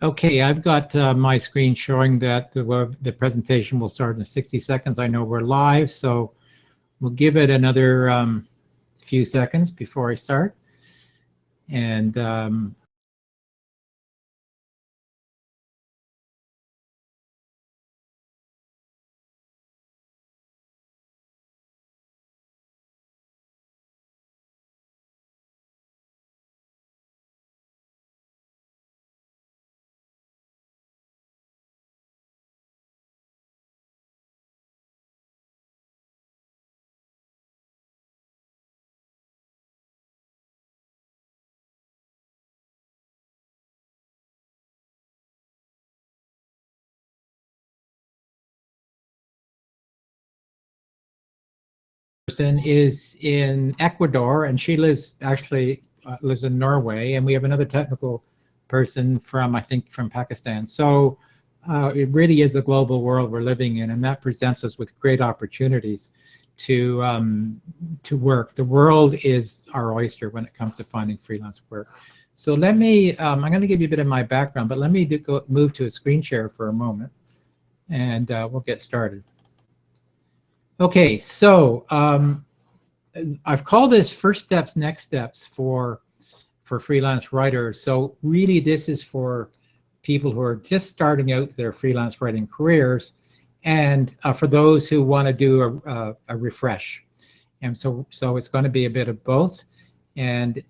Okay, I've got my screen showing that the presentation will start in 60 seconds. I know we're live, so we'll give it another few seconds before I start. And person is in Ecuador, and she lives lives in Norway, and we have another technical person from, I think, from Pakistan. So it really is a global world we're living in, and that presents us with great opportunities to work. The world is our oyster when it comes to finding freelance work. So let me, I'm going to give you a bit of my background, but let me move to a screen share for a moment, and we'll get started. Okay, so I've called this First Steps, Next Steps for freelance writers. So really this is for people who are just starting out their freelance writing careers, and for those who want to do a refresh. And so it's going to be a bit of both. And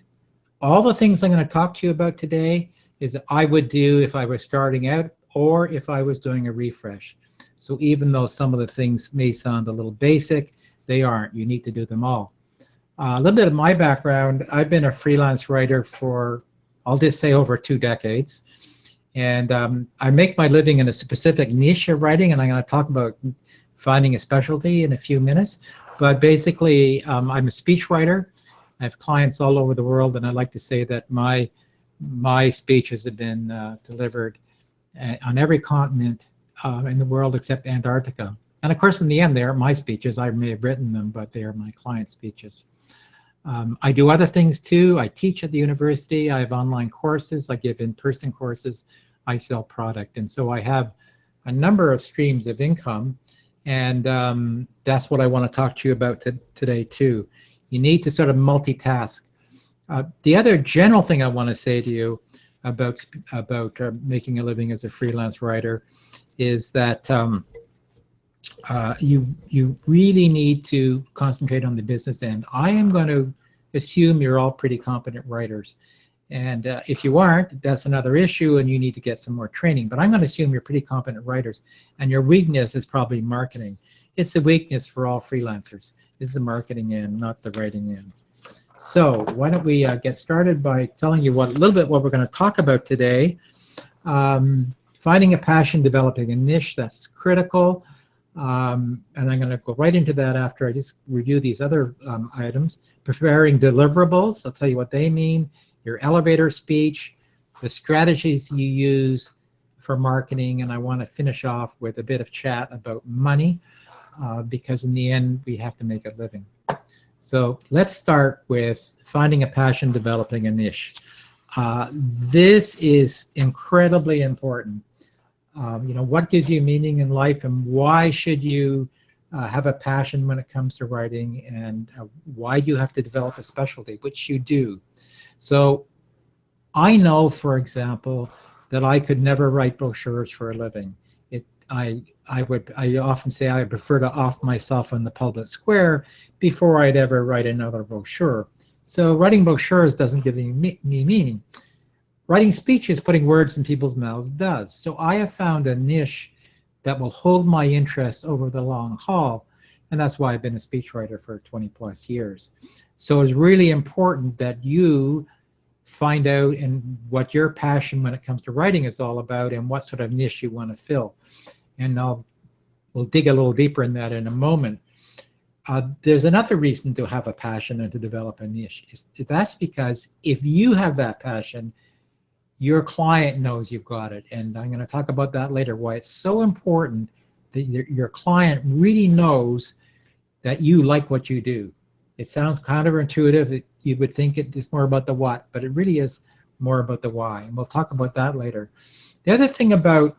all the things I'm going to talk to you about today is that I would do if I was starting out or if I was doing a refresh. So even though some of the things may sound a little basic, they aren't. You need to do them all. A little bit of my background, I've been a freelance writer for, I'll just say, over 2 decades. And I make my living in a specific niche of writing, and I'm going to talk about finding a specialty in a few minutes. But basically, I'm a speechwriter. I have clients all over the world, and I like to say that my speeches have been delivered on every continent in the world except Antarctica. And of course, in the end, they aren't my speeches. I may have written them, but they are my client speeches. I do other things too. I teach at the university. I have online courses. I give in-person courses. I sell product. And so I have a number of streams of income. And that's what I want to talk to you about today too. You need to sort of multitask. The other general thing I want to say to you about making a living as a freelance writer is that you really need to concentrate on the business end. I am going to assume you're all pretty competent writers. And if you aren't, that's another issue and you need to get some more training. But I'm going to assume you're pretty competent writers. And your weakness is probably marketing. It's the weakness for all freelancers. It's the marketing end, not the writing end. So why don't we get started by telling you a little bit what we're going to talk about today. Finding a passion, developing a niche, that's critical. And I'm going to go right into that after I just review these other items. Preparing deliverables, I'll tell you what they mean. Your elevator speech, the strategies you use for marketing, and I want to finish off with a bit of chat about money, because in the end, we have to make a living. So let's start with finding a passion, developing a niche. This is incredibly important. You know, what gives you meaning in life, and why should you have a passion when it comes to writing, and why do you have to develop a specialty, which you do. So I know, for example, that I could never write brochures for a living. I often say I prefer to off myself in the public square before I'd ever write another brochure. So writing brochures doesn't give me meaning. Writing speeches, putting words in people's mouths, does. So I have found a niche that will hold my interest over the long haul, and that's why I've been a speechwriter for 20 plus years. So it's really important that you find out what your passion when it comes to writing is all about, and what sort of niche you want to fill. And we'll dig a little deeper in that in a moment. There's another reason to have a passion and to develop a niche. That's because if you have that passion, your client knows you've got it. And I'm going to talk about that later, why it's so important that your client really knows that you like what you do. It sounds counterintuitive. You would think it's more about the what, but it really is more about the why. And we'll talk about that later. The other thing about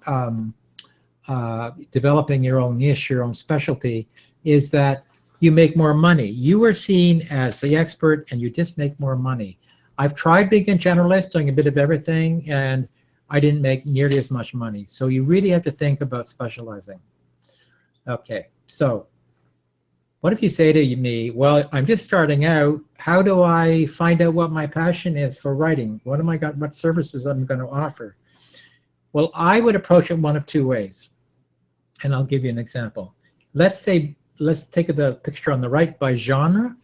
developing your own niche, your own specialty, is that you make more money. You are seen as the expert and you just make more money. I've tried being a generalist, doing a bit of everything, and I didn't make nearly as much money. So you really have to think about specializing. Okay, so what if you say to me, well, I'm just starting out. How do I find out what my passion is for writing? What services I'm going to offer? Well, I would approach it one of two ways. And I'll give you an example. Let's take the picture on the right by genre.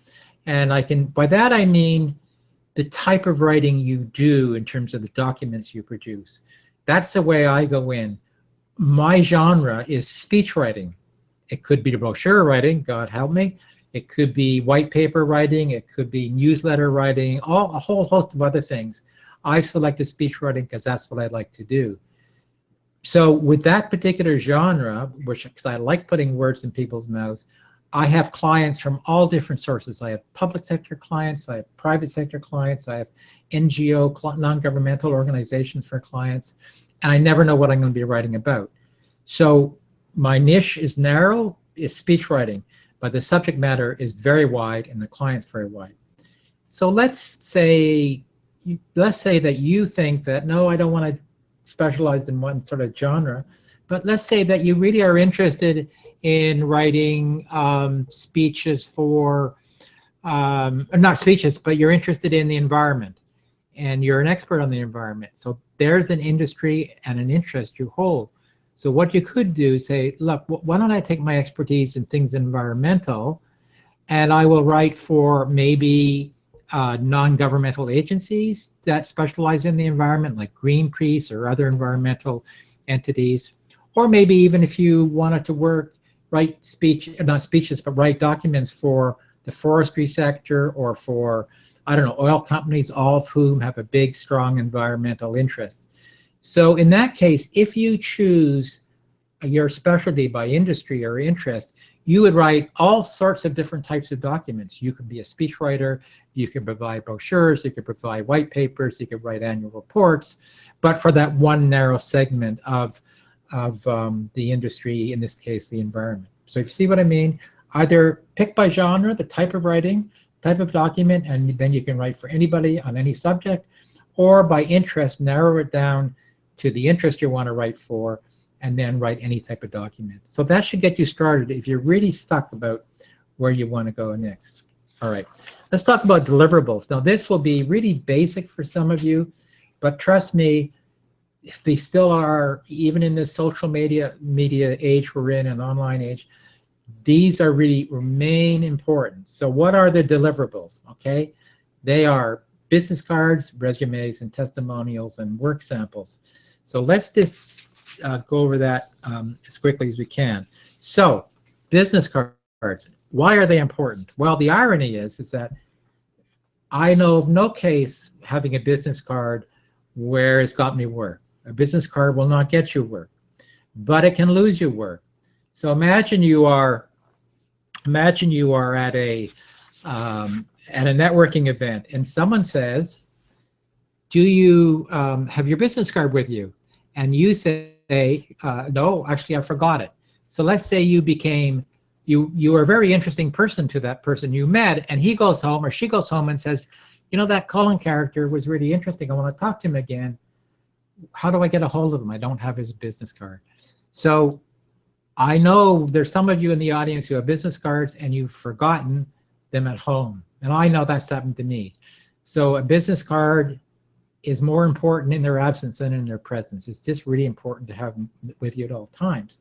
And by that I mean the type of writing you do in terms of the documents you produce. That's the way I go in. My genre is speech writing. It could be brochure writing, God help me. It could be white paper writing. It could be newsletter writing, a whole host of other things. I've selected speech writing because that's what I like to do. So with that particular genre, because I like putting words in people's mouths, I have clients from all different sources. I have public sector clients, I have private sector clients, I have NGO, non-governmental organizations for clients, and I never know what I'm going to be writing about. So my niche is narrow, is speech writing, but the subject matter is very wide and the client's very wide. So let's say that you think that, no, I don't want to specialize in one sort of genre, but let's say that you really are interested in writing speeches for, not speeches, but you're interested in the environment and you're an expert on the environment. So there's an industry and an interest you hold. So what you could do is say, look, why don't I take my expertise in things environmental and I will write for maybe non-governmental agencies that specialize in the environment, like Greenpeace or other environmental entities. Or maybe even if you wanted to write not speeches, but write documents for the forestry sector or for, I don't know, oil companies, all of whom have a big, strong environmental interest. So in that case, if you choose your specialty by industry or interest, you would write all sorts of different types of documents. You could be a speechwriter, you could provide brochures, you could provide white papers, you could write annual reports, but for that one narrow segment of the industry, in this case, the environment. So if you see what I mean, either pick by genre, the type of writing, type of document, and then you can write for anybody on any subject, or by interest, narrow it down to the interest you want to write for, and then write any type of document. So that should get you started if you're really stuck about where you want to go next. All right, let's talk about deliverables. Now this will be really basic for some of you, but trust me, if they still are, even in this social media age we're in, an online age, these are remain important. So what are the deliverables? Okay, they are business cards, resumes, and testimonials, and work samples. So let's just go over that as quickly as we can. So business cards, why are they important? Well, the irony is that I know of no case having a business card where it's got me work. A business card will not get you work, but it can lose you work. So imagine you are at a networking event and someone says, do you have your business card with you? And you say, no, actually I forgot it. So let's say you are a very interesting person to that person you met, and he goes home or she goes home and says, you know, that Colin character was really interesting. I want to talk to him again. How do I get a hold of him? I don't have his business card. So I know there's some of you in the audience who have business cards and you've forgotten them at home. And I know that's happened to me. So a business card is more important in their absence than in their presence. It's just really important to have them with you at all times.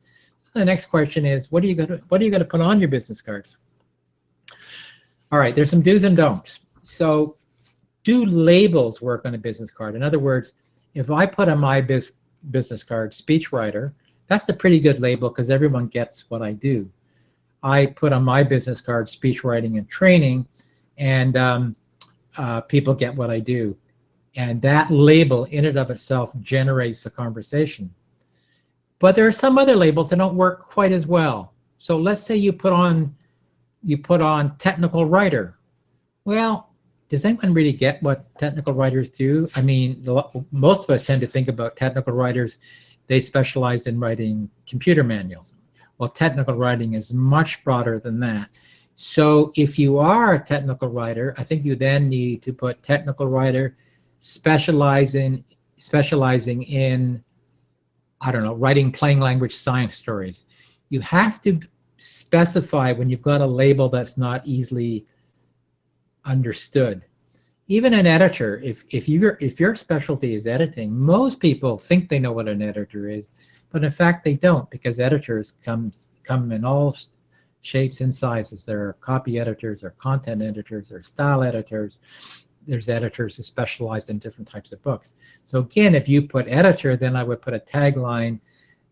The next question is, what are you going to put on your business cards? All right, there's some do's and don'ts. So do labels work on a business card? In other words, if I put on my business card, speechwriter, that's a pretty good label because everyone gets what I do. I put on my business card, speech writing and training, and people get what I do. And that label in and of itself generates a conversation. But there are some other labels that don't work quite as well. So let's say you put on technical writer. Well, does anyone really get what technical writers do? I mean, most of us tend to think about technical writers, they specialize in writing computer manuals. Well, technical writing is much broader than that. So if you are a technical writer, I think you then need to put technical writer specializing in, I don't know, writing plain language science stories. You have to specify when you've got a label that's not easily understood. Even an editor, if your specialty is editing, most people think they know what an editor is, but in fact they don't, because editors come in all shapes and sizes. There are copy editors, or content editors, or style editors. There's editors who specialize in different types of books. So again, if you put editor, then I would put a tagline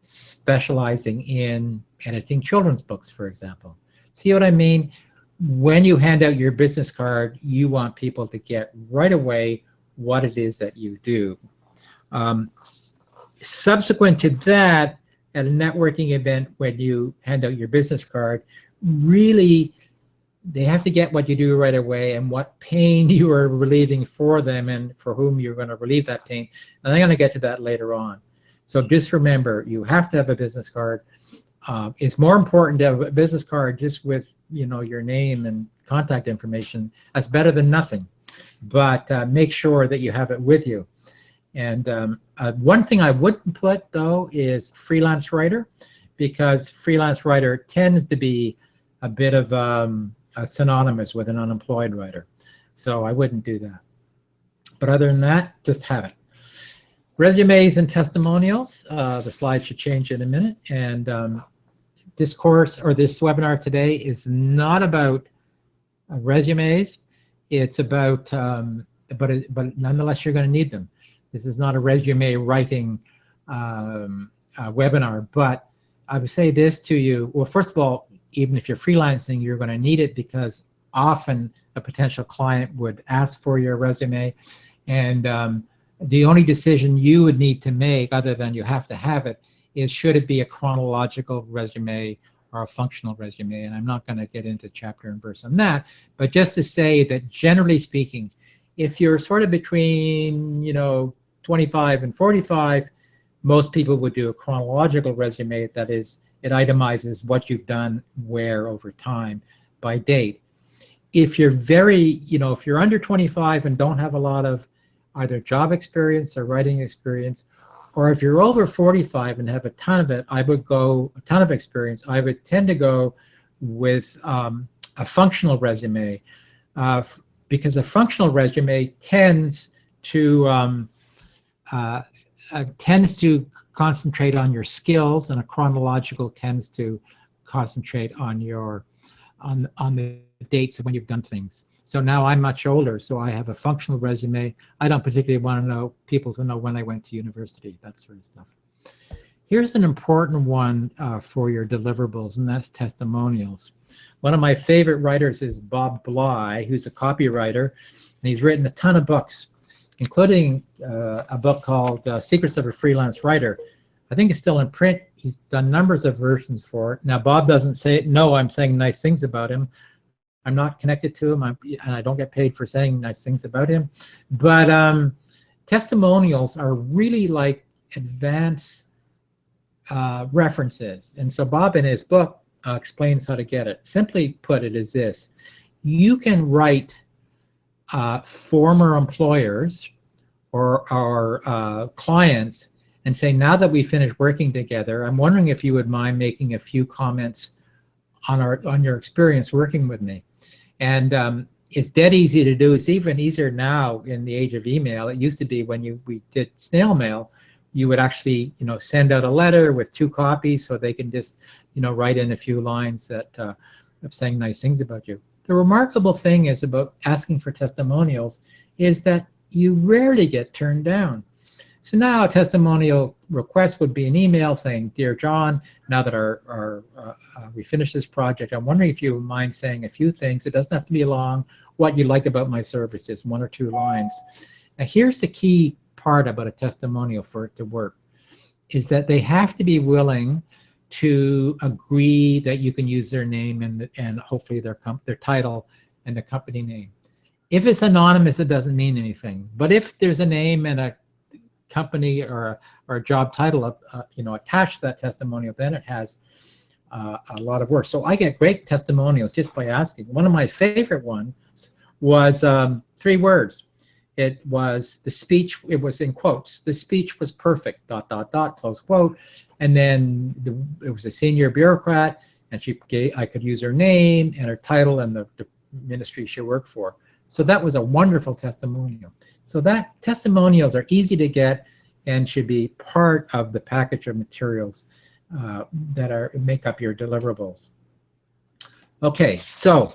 specializing in editing children's books, for example. See what I mean? When you hand out your business card, you want people to get right away what it is that you do. Subsequent to that, at a networking event, when you hand out your business card, really, they have to get what you do right away and what pain you are relieving for them and for whom you're going to relieve that pain. And I'm going to get to that later on. So just remember, you have to have a business card. It's more important to have a business card just with, you know, your name and contact information. That's better than nothing. But make sure that you have it with you. And one thing I wouldn't put, though, is freelance writer, because freelance writer tends to be a bit of synonymous with an unemployed writer. So I wouldn't do that. But other than that, just have it. Resumes and testimonials. The slide should change in a minute. And this course, or this webinar today, is not about resumes. It's about, but nonetheless, you're going to need them. This is not a resume writing webinar, but I would say this to you. Well, first of all, even if you're freelancing, you're going to need it, because often a potential client would ask for your resume. And the only decision you would need to make, other than you have to have it, is should it be a chronological resume or a functional resume. And I'm not going to get into chapter and verse on that, but just to say that generally speaking, if you're sort of between, you know, 25 and 45, most people would do a chronological resume. That is, it itemizes what you've done where over time by date. If you're very, you know, if you're under 25 and don't have a lot of either job experience or writing experience, or if you're over 45 and have a ton of it, I would go, a ton of experience, I would tend to go with a functional resume, because a functional resume tends to concentrate on your skills, and a chronological tends to concentrate on your on the dates of when you've done things. So now I'm much older, so I have a functional resume. I don't particularly want to know people to know when I went to university, that sort of stuff. Here's an important one for your deliverables, and that's testimonials. One of my favorite writers is Bob Bly, who's a copywriter, and he's written a ton of books, including a book called Secrets of a Freelance Writer. I think it's still in print. He's done numbers of versions for it. Now, Bob doesn't say, no, I'm saying nice things about him. I'm not connected to him, and I don't get paid for saying nice things about him. But testimonials are really like advanced references. And so Bob in his book explains how to get it. Simply put, it is this. You can write former employers or clients and say, now that we finished working together, I'm wondering if you would mind making a few comments on your experience working with me. And it's dead easy to do. It's even easier now in the age of email. It used to be when we did snail mail, you would actually, you know, send out a letter with 2 copies so they can just, you know, write in a few lines that of saying nice things about you. The remarkable thing is about asking for testimonials is that you rarely get turned down. So now a testimonial request would be an email saying, Dear John, now that we finished this project, I'm wondering if you would mind saying a few things. It doesn't have to be long. What you like about my services, 1 or 2 lines. Now here's the key part about a testimonial for it to work, is that they have to be willing to agree that you can use their name and hopefully their title and the company name. If it's anonymous, it doesn't mean anything. But if there's a name and a company or a job title, attached to that testimonial, then it has a lot of work. So I get great testimonials just by asking. One of my favorite ones was 3 words. It was the speech. It was in quotes. The speech was perfect. ... Close quote. And then it was a senior bureaucrat, and I could use her name and her title and the ministry she worked for. So that was a wonderful testimonial. So that testimonials are easy to get and should be part of the package of materials that make up your deliverables. Okay, so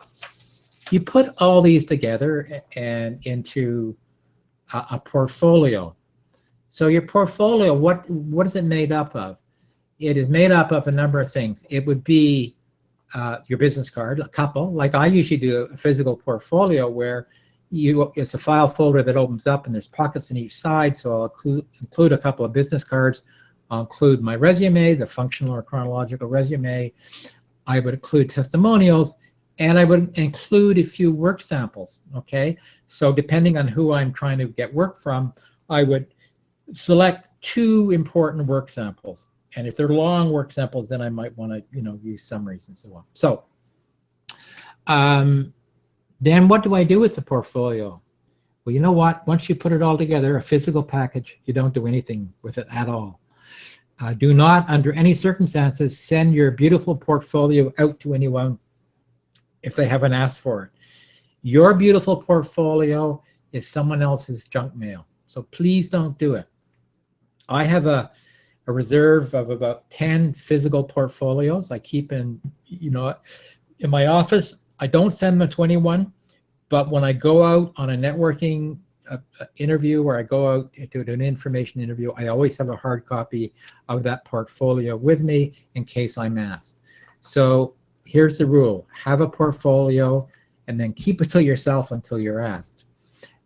you put all these together and into a portfolio. So your portfolio, what is it made up of? It is made up of a number of things. It would be your business card, a couple. Like I usually do a physical portfolio where it's a file folder that opens up and there's pockets on each side. So I'll include a couple of business cards. I'll include my resume, the functional or chronological resume. I would include testimonials, and I would include a few work samples, okay? So depending on who I'm trying to get work from, I would select 2 important work samples. And if they're long work samples, then I might want to, use summaries and so on. So then what do I do with the portfolio? Well, you know what? Once you put it all together, a physical package, you don't do anything with it at all. Do not, under any circumstances, send your beautiful portfolio out to anyone if they haven't asked for it. Your beautiful portfolio is someone else's junk mail. So please don't do it. I have a reserve of about 10 physical portfolios I keep in my office. I don't send them to anyone, but when I go out on a networking interview or I go out to an information interview, I always have a hard copy of that portfolio with me in case I'm asked. So here's the rule: have a portfolio and then keep it to yourself until you're asked.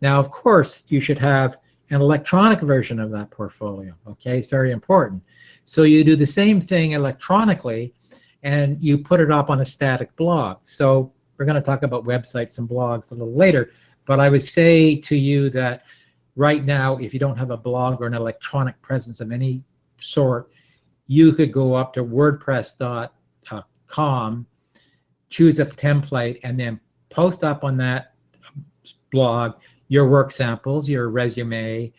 Now, of course, you should have an electronic version of that portfolio, okay? It's very important. So you do the same thing electronically and you put it up on a static blog. So we're going to talk about websites and blogs a little later, but I would say to you that right now, if you don't have a blog or an electronic presence of any sort, you could go up to wordpress.com, choose a template, and then post up on that blog your work samples, your resume,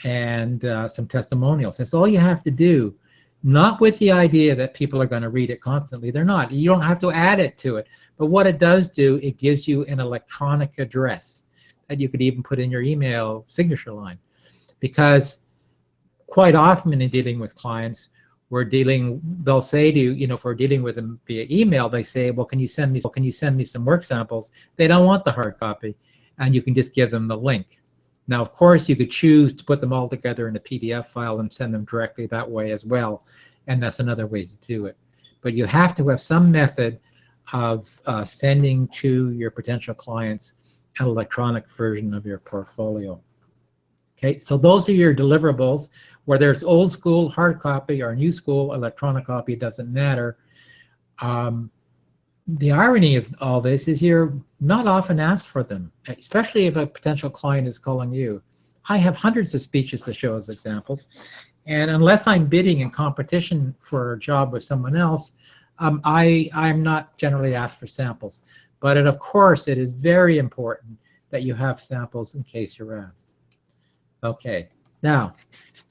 and some testimonials. That's all you have to do, not with the idea that people are going to read it constantly. They're not. You don't have to add it to it. But what it does do, it gives you an electronic address that you could even put in your email signature line. Because quite often in dealing with clients, they'll say to you, if we're dealing with them via email, they say, well, can you send me some work samples? They don't want the hard copy, and you can just give them the link. Now, of course, you could choose to put them all together in a PDF file and send them directly that way as well, and that's another way to do it. But you have to have some method of sending to your potential clients an electronic version of your portfolio. Okay, so those are your deliverables. Whether it's old school hard copy or new school electronic copy, it doesn't matter. The irony of all this is you're not often asked for them, especially if a potential client is calling you. I have hundreds of speeches to show as examples, and unless I'm bidding in competition for a job with someone else, I'm not generally asked for samples. But of course, it is very important that you have samples in case you're asked. Okay, now,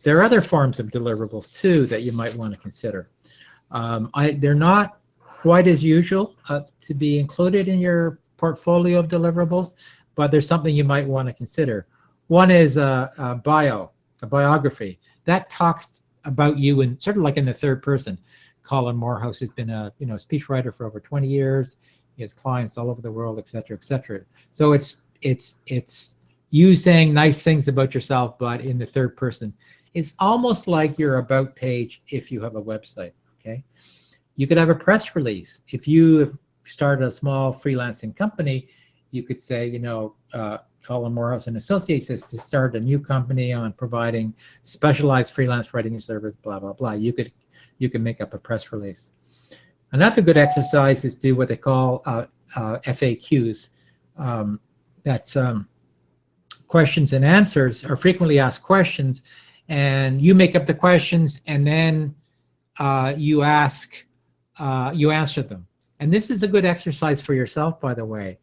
there are other forms of deliverables too that you might want to consider. They're not quite as usual to be included in your portfolio of deliverables, but there's something you might want to consider. One is a biography. That talks about you in sort of like in the third person. Colin Morehouse has been a speechwriter for over 20 years. He has clients all over the world, et cetera, et cetera. So it's you saying nice things about yourself, but in the third person. It's almost like your about page if you have a website, okay? You could have a press release. If you have started a small freelancing company, you could say, Colin Morehouse and Associates has to start a new company on providing specialized freelance writing service, blah, blah, blah. You could make up a press release. Another good exercise is do what they call FAQs. that's questions and answers, or frequently asked questions, and you make up the questions, and then you answer them. And this is a good exercise for yourself, by the way.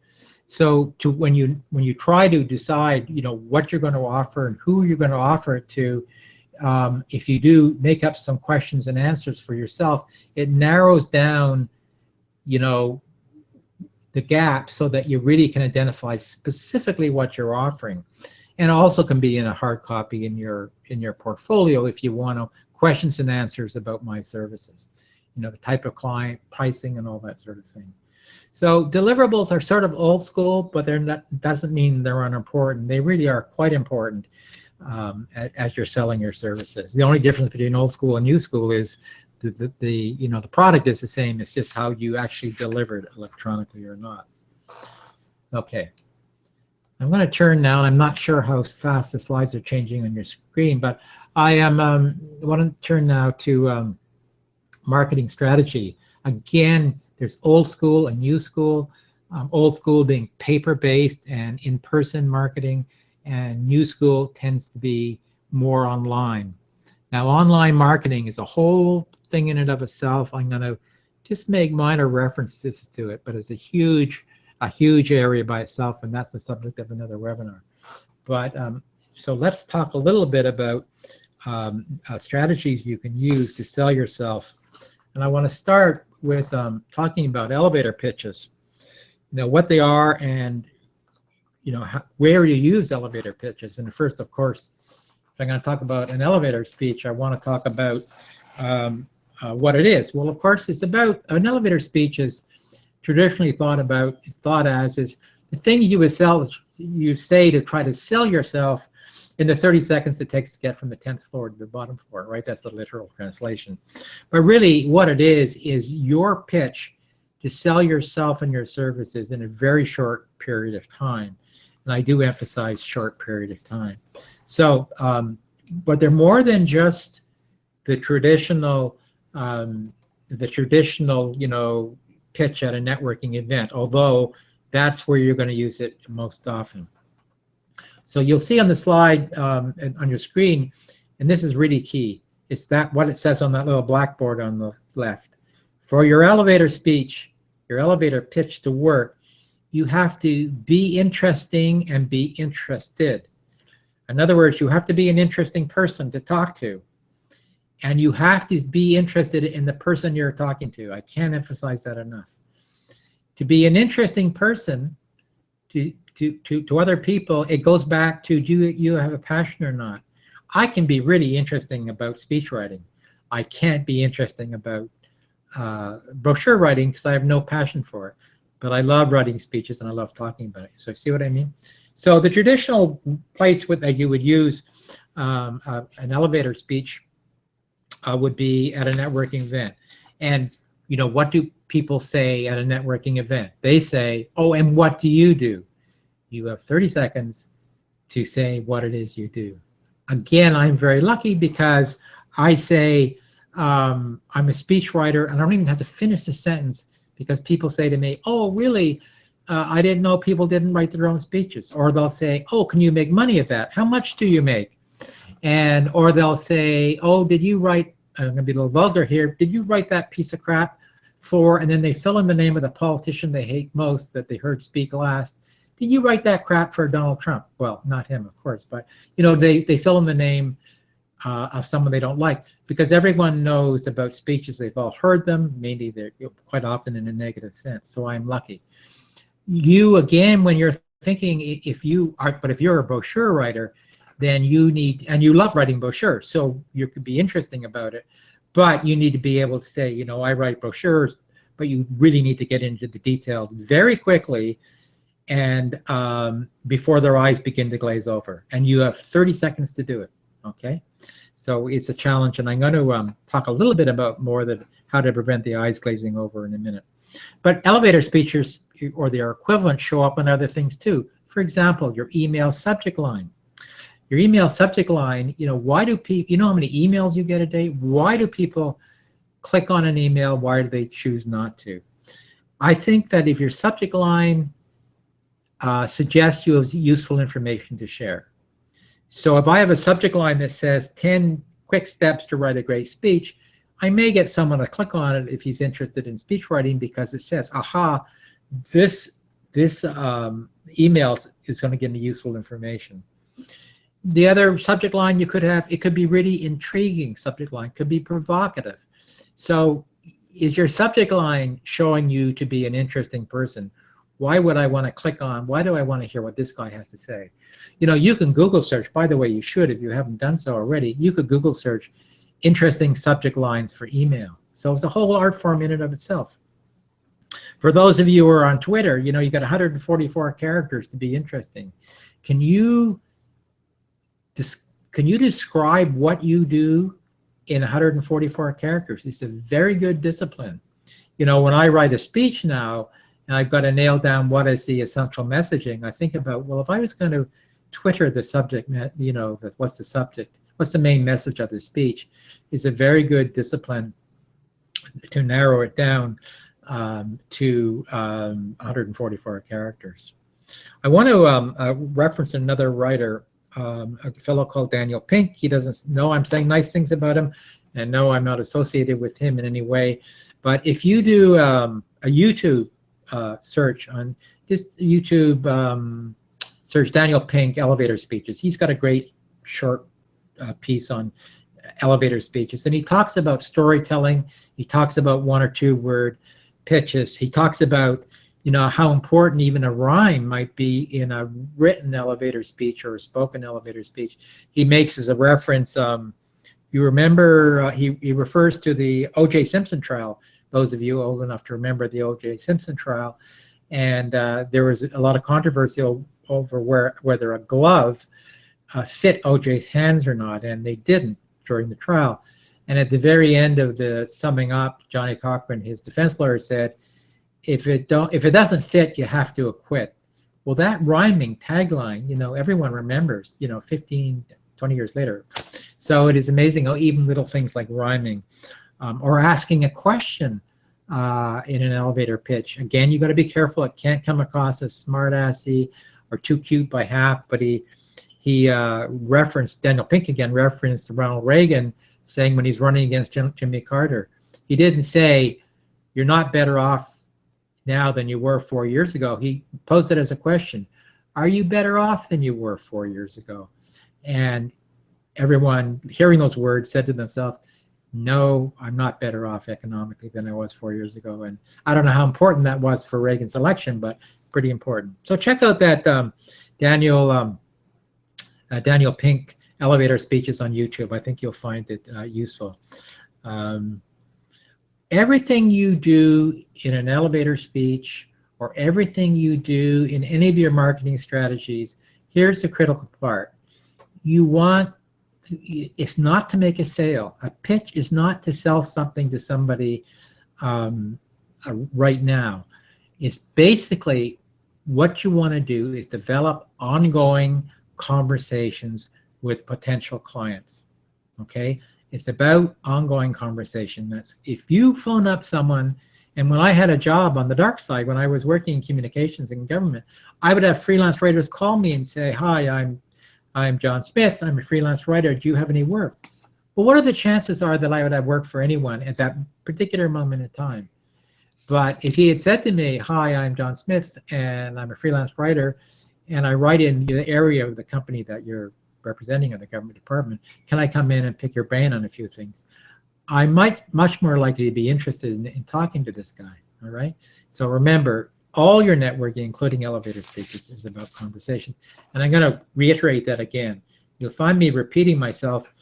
So when you try to decide, what you're going to offer and who you're going to offer it to, if you do make up some questions and answers for yourself, it narrows down, the gap so that you really can identify specifically what you're offering. And also can be in a hard copy in your portfolio if you want to questions and answers about my services, the type of client, pricing, and all that sort of thing. So deliverables are sort of old school, but they're not, doesn't mean they're unimportant. They really are quite important as you're selling your services. The only difference between old school and new school is the product is the same. It's just how you actually deliver it, electronically or not. Okay. I'm going to turn now, and I'm not sure how fast the slides are changing on your screen, but I want to turn now to marketing strategy. Again, there's old school and new school. Old school being paper-based and in-person marketing, and new school tends to be more online. Now, online marketing is a whole thing in and of itself. I'm going to just make minor references to it, but it's a huge area by itself, and that's the subject of another webinar. But so let's talk a little bit about strategies you can use to sell yourself. And I want to start with talking about elevator pitches, what they are, and where you use elevator pitches. And first, of course, if I'm going to talk about an elevator speech, I want to talk about what it is. Well, of course, it's about an elevator speech is traditionally thought as is the thing you say to try to sell yourself in the 30 seconds it takes to get from the 10th floor to the bottom floor, right? That's the literal translation. But really what it is your pitch to sell yourself and your services in a very short period of time. And I do emphasize short period of time. So, but they're more than just the traditional, pitch at a networking event, although that's where you're going to use it most often. So you'll see on the slide on your screen, and this is really key, it's that what it says on that little blackboard on the left. For your elevator speech, your elevator pitch to work, you have to be interesting and be interested. In other words, you have to be an interesting person to talk to. And you have to be interested in the person you're talking to. I can't emphasize that enough. To be an interesting person to other people, it goes back to do you have a passion or not. I can be really interesting about speech writing. I can't be interesting about brochure writing because I have no passion for it. But I love writing speeches and I love talking about it. So see what I mean? So the traditional place that you would use an elevator speech would be at a networking event. And what do people say at a networking event? They say, oh, and what do? You have 30 seconds to say what it is you do. Again, I'm very lucky because I say I'm a speech writer, and I don't even have to finish the sentence because people say to me, oh, really? I didn't know people didn't write their own speeches. Or they'll say, oh, can you make money at that? How much do you make? Or they'll say, oh, did you write, I'm going to be a little vulgar here, did you write that piece of crap for, and then they fill in the name of the politician they hate most that they heard speak last. Did you write that crap for Donald Trump? Well, not him, of course, but they fill in the name of someone they don't like, because everyone knows about speeches. They've all heard them. Maybe they're quite often in a negative sense. So I'm lucky. You, again, when you're thinking, if you're a brochure writer, then you need, and you love writing brochures, so you could be interesting about it, but you need to be able to say, I write brochures, but you really need to get into the details very quickly and before their eyes begin to glaze over. And you have 30 seconds to do it, okay? So it's a challenge, and I'm going to talk a little bit about how to prevent the eyes glazing over in a minute. But elevator speeches or their equivalent show up on other things too. For example, your email subject line. Your email subject line, why do people, how many emails you get a day? Why do people click on an email? Why do they choose not to? I think that if your subject line suggest you have useful information to share. So if I have a subject line that says 10 quick steps to write a great speech, I may get someone to click on it if he's interested in speech writing because it says, aha, this email is going to give me useful information. The other subject line you could have, it could be really intriguing subject line, could be provocative. So is your subject line showing you to be an interesting person? Why would I want to click on, why do I want to hear what this guy has to say? You know, you can Google search, by the way, you should if you haven't done so already, you could Google search interesting subject lines for email. So it's a whole art form in and of itself. For those of you who are on Twitter, you know, you got 144 characters to be interesting. Can you describe what you do in 144 characters? It's a very good discipline. You know, when I write a speech now, and I've got to nail down what is the essential messaging, I think about, well, if I was going to Twitter the subject, you know, what's the subject? What's the main message of the speech? Is a very good discipline to narrow it down to 144 characters. I want to reference another writer, a fellow called Daniel Pink. He doesn't know I'm saying nice things about him, and no, I'm not associated with him in any way. But if you do a YouTube search on just YouTube, search Daniel Pink elevator speeches. He's got a great short piece on elevator speeches, and he talks about storytelling. He talks about 1 or 2 word pitches. He talks about, you know, how important even a rhyme might be in a written elevator speech or a spoken elevator speech. He makes as a reference, you remember, he refers to the O.J. Simpson trial, those of you old enough to remember the O.J. Simpson trial, and there was a lot of controversy over whether a glove fit O.J.'s hands or not, and they didn't during the trial. And at the very end of the summing up, Johnny Cochran, his defense lawyer, said, if it doesn't fit, you have to acquit. Well, that rhyming tagline, you know, everyone remembers, you know, 15, 20 years later. So it is amazing how even little things like rhyming or asking a question in an elevator pitch. Again, you got to be careful. It can't come across as smart-assy or too cute by half, but he referenced, Daniel Pink again, referenced Ronald Reagan saying when he's running against Jimmy Carter, he didn't say, you're not better off now than you were 4 years ago. He posed it as a question. Are you better off than you were 4 years ago? And everyone hearing those words said to themselves, no, I'm not better off economically than I was 4 years ago. And I don't know how important that was for Reagan's election, but pretty important. So check out that Daniel Pink elevator speeches on YouTube. I think you'll find it useful. Everything you do in an elevator speech or everything you do in any of your marketing strategies, here's the critical part. It's not to make a sale. A pitch is not to sell something to somebody right now. It's basically what you want to do is develop ongoing conversations with potential clients. Okay, it's about ongoing conversation. That's if you phone up someone, and when I had a job on the dark side, when I was working in communications and government, I would have freelance writers call me and say, hi, I'm John Smith, I'm a freelance writer, do you have any work? Well, what are the chances are that I would have work for anyone at that particular moment in time? But if he had said to me, hi, I'm John Smith and I'm a freelance writer and I write in the area of the company that you're representing or the government department, can I come in and pick your brain on a few things? I might much more likely to be interested in talking to this guy, all right? So remember, all your networking, including elevator speeches, is about conversations. And I'm going to reiterate that again. You'll find me repeating myself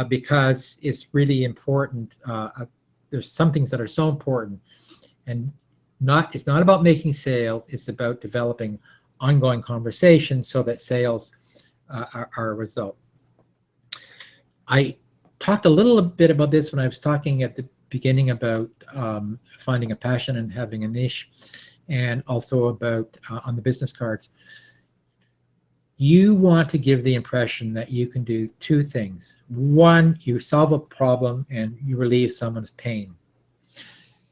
because it's really important. There's some things that are so important, and it's not about making sales. It's about developing ongoing conversations so that sales are a result. I talked a little bit about this when I was talking at the beginning about finding a passion and having a niche, and also about on the business cards. You want to give the impression that you can do two things. One, you solve a problem and you relieve someone's pain.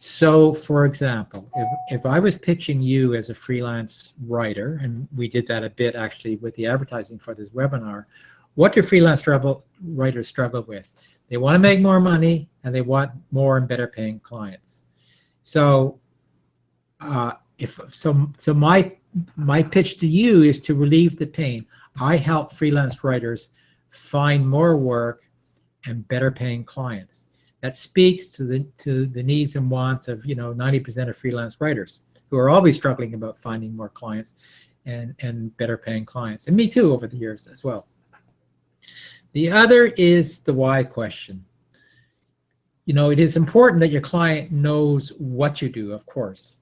So, for example, if I was pitching you as a freelance writer, and we did that a bit actually with the advertising for this webinar, what do freelance writers struggle with? They want to make more money, and they want more and better paying clients. So, so my pitch to you is to relieve the pain. I help freelance writers find more work and better paying clients. That speaks to the needs and wants of 90% of freelance writers who are always struggling about finding more clients and better paying clients, and me too over the years as well. The other is the why question. It is important that your client knows what you do, of course,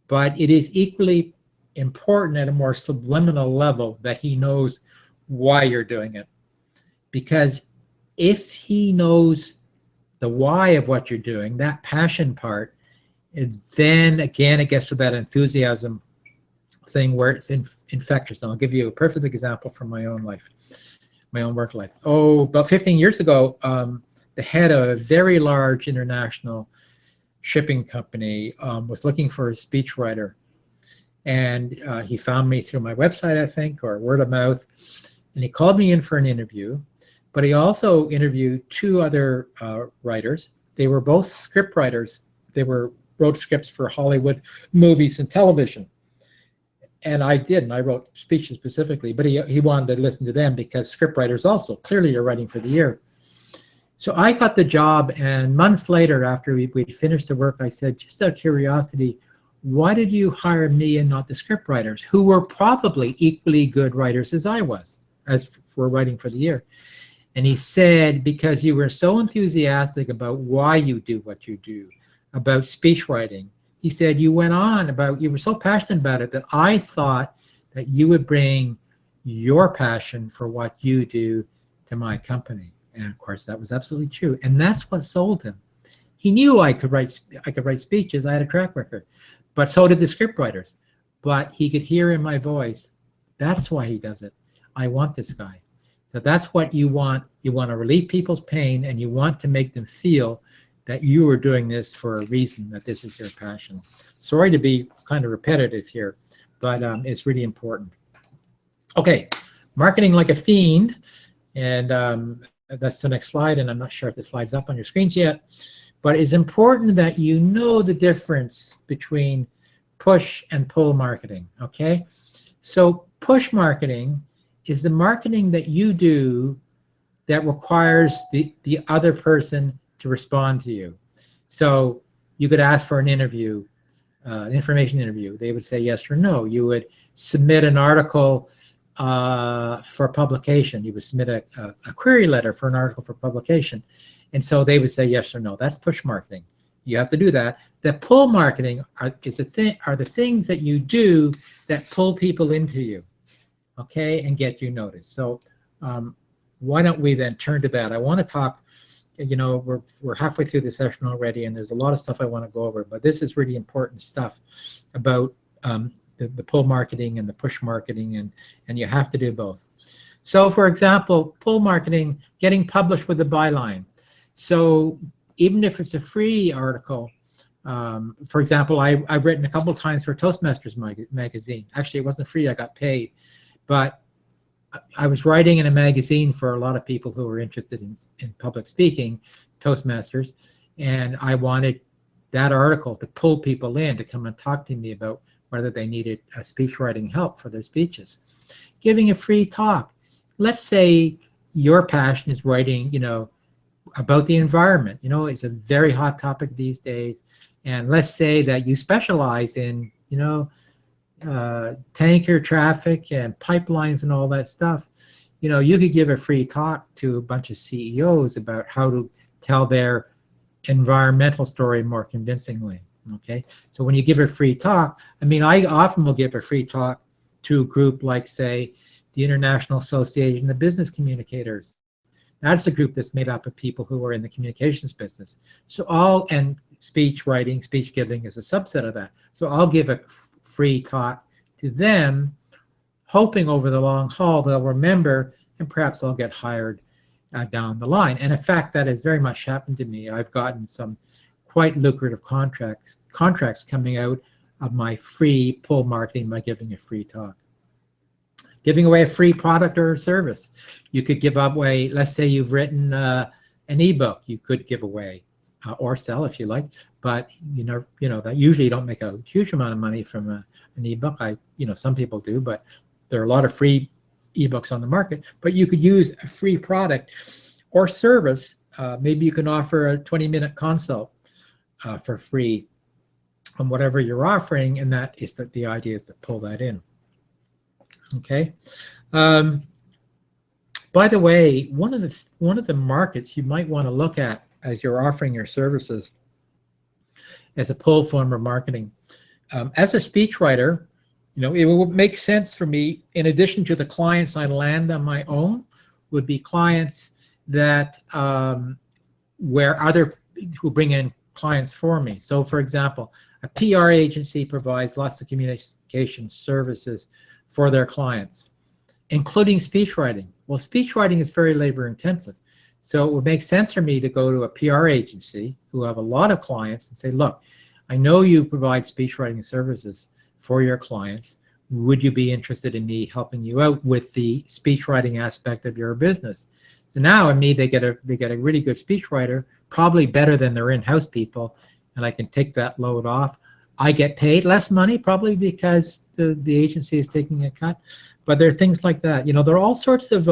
but it is equally important at a more subliminal level that he knows why you're doing it. Because if he knows the why of what you're doing, that passion part, then again it gets to that enthusiasm thing where it's infectious. And I'll give you a perfect example from my own life, my own work life. About 15 years ago, the head of a very large international shipping company was looking for a speechwriter. And he found me through my website, I think, or word of mouth. And he called me in for an interview. But he also interviewed two other writers. They were both script writers. They wrote scripts for Hollywood movies and television. And I didn't. I wrote speeches specifically, but he wanted to listen to them because script writers also clearly are writing for the year. So I got the job, and months later, after we'd finished the work, I said, just out of curiosity, why did you hire me and not the script writers, who were probably equally good writers as I was, as for writing for the year? And he said, because you were so enthusiastic about why you do what you do, about speech writing. He said, you went on about, you were so passionate about it that I thought that you would bring your passion for what you do to my company. And of course, that was absolutely true. And that's what sold him. He knew I could write speeches. I had a track record, but so did the script writers. But he could hear in my voice, that's why he does it. I want this guy. So that's what you want. You want to relieve people's pain, and you want to make them feel that you are doing this for a reason, that this is your passion. Sorry to be kind of repetitive here, but it's really important. Okay, marketing like a fiend, and that's the next slide, and I'm not sure if the slide's up on your screens yet, but it's important that you know the difference between push and pull marketing, okay? So push marketing is the marketing that you do that requires the other person to respond to you. So you could ask for an interview, an information interview. They would say yes or no. You would submit an article for publication. You would submit a query letter for an article for publication. And so they would say yes or no. That's push marketing. You have to do that. The pull marketing are the things that you do that pull people into you, okay, and get you noticed. So why don't we then turn to that? I want to talk, we're halfway through the session already, and there's a lot of stuff I want to go over, but this is really important stuff about the pull marketing and the push marketing, and you have to do both. So for example, pull marketing, getting published with a byline. So even if it's a free article, for example, I've written a couple of times for Toastmasters magazine. Actually, it wasn't free, I got paid. But I was writing in a magazine for a lot of people who were interested in public speaking, Toastmasters, and I wanted that article to pull people in to come and talk to me about whether they needed speech writing help for their speeches. Giving a free talk. Let's say your passion is writing, about the environment. It's a very hot topic these days. And let's say that you specialize in, tanker traffic and pipelines and all that stuff. You could give a free talk to a bunch of CEOs about how to tell their environmental story more convincingly. Okay, so when you give a free talk, I often will give a free talk to a group like, say, the International Association of Business Communicators. That's a group that's made up of people who are in the communications business. So and speech writing, speech giving is a subset of that. So I'll give a free talk to them, hoping over the long haul they'll remember, and perhaps I'll get hired down the line. And in fact, that has very much happened to me. I've gotten some quite lucrative contracts coming out of my free pull marketing by giving a free talk. Giving away a free product or service. You could give away, let's say you've written an ebook, you could give away or sell if you like, but you know that usually you don't make a huge amount of money from an ebook. Some people do, but there are a lot of free ebooks on the market. But you could use a free product or service. Maybe you can offer a 20-minute consult for free on whatever you're offering, and that is that the idea is to pull that in. Okay. By the way, one of the markets you might want to look at as you're offering your services as a pull form of marketing. As a speechwriter, it will make sense for me, in addition to the clients I land on my own, would be clients that who bring in clients for me. So for example, a PR agency provides lots of communication services for their clients, including speech writing. Well, speech writing is very labor intensive. So it would make sense for me to go to a PR agency who have a lot of clients and say, look, I know you provide speech writing services for your clients. Would you be interested in me helping you out with the speech writing aspect of your business? So now in me, they get a really good speech writer, probably better than their in-house people, and I can take that load off. I get paid less money, probably because the agency is taking a cut. But there are things like that. There are all sorts of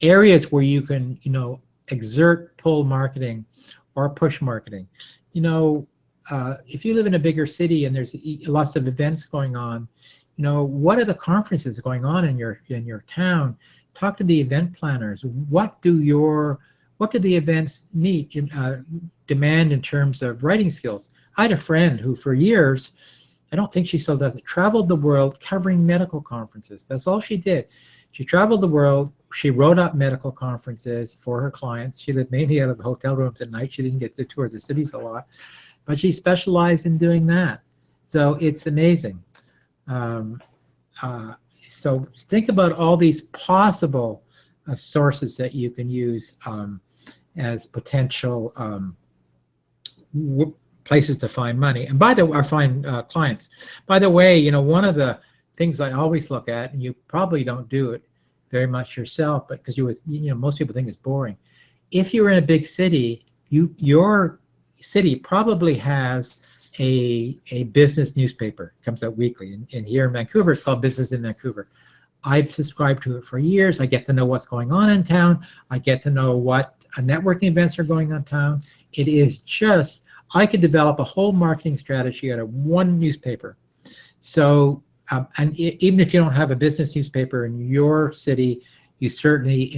areas where you can, exert pull marketing or push marketing. If you live in a bigger city and there's lots of events going on, what are the conferences going on in your town? Talk to the event planners. What do the events need demand in terms of writing skills? I had a friend who for years, I don't think she still does it, traveled the world covering medical conferences. That's all she did. She traveled the world. She wrote up medical conferences for her clients. She lived mainly out of the hotel rooms at night. She didn't get to tour the cities a lot, but she specialized in doing that. So it's amazing. So think about all these possible sources that you can use as potential places to find money, and find clients. By the way, one of the things I always look at, and you probably don't do it very much yourself, but because most people think it's boring. If you're in a big city, your city probably has a business newspaper. It comes out weekly, and here in Vancouver, it's called Business in Vancouver. I've subscribed to it for years. I get to know what's going on in town. I get to know what networking events are going on in town. It is just, I could develop a whole marketing strategy out of one newspaper. So, and even if you don't have a business newspaper in your city, you certainly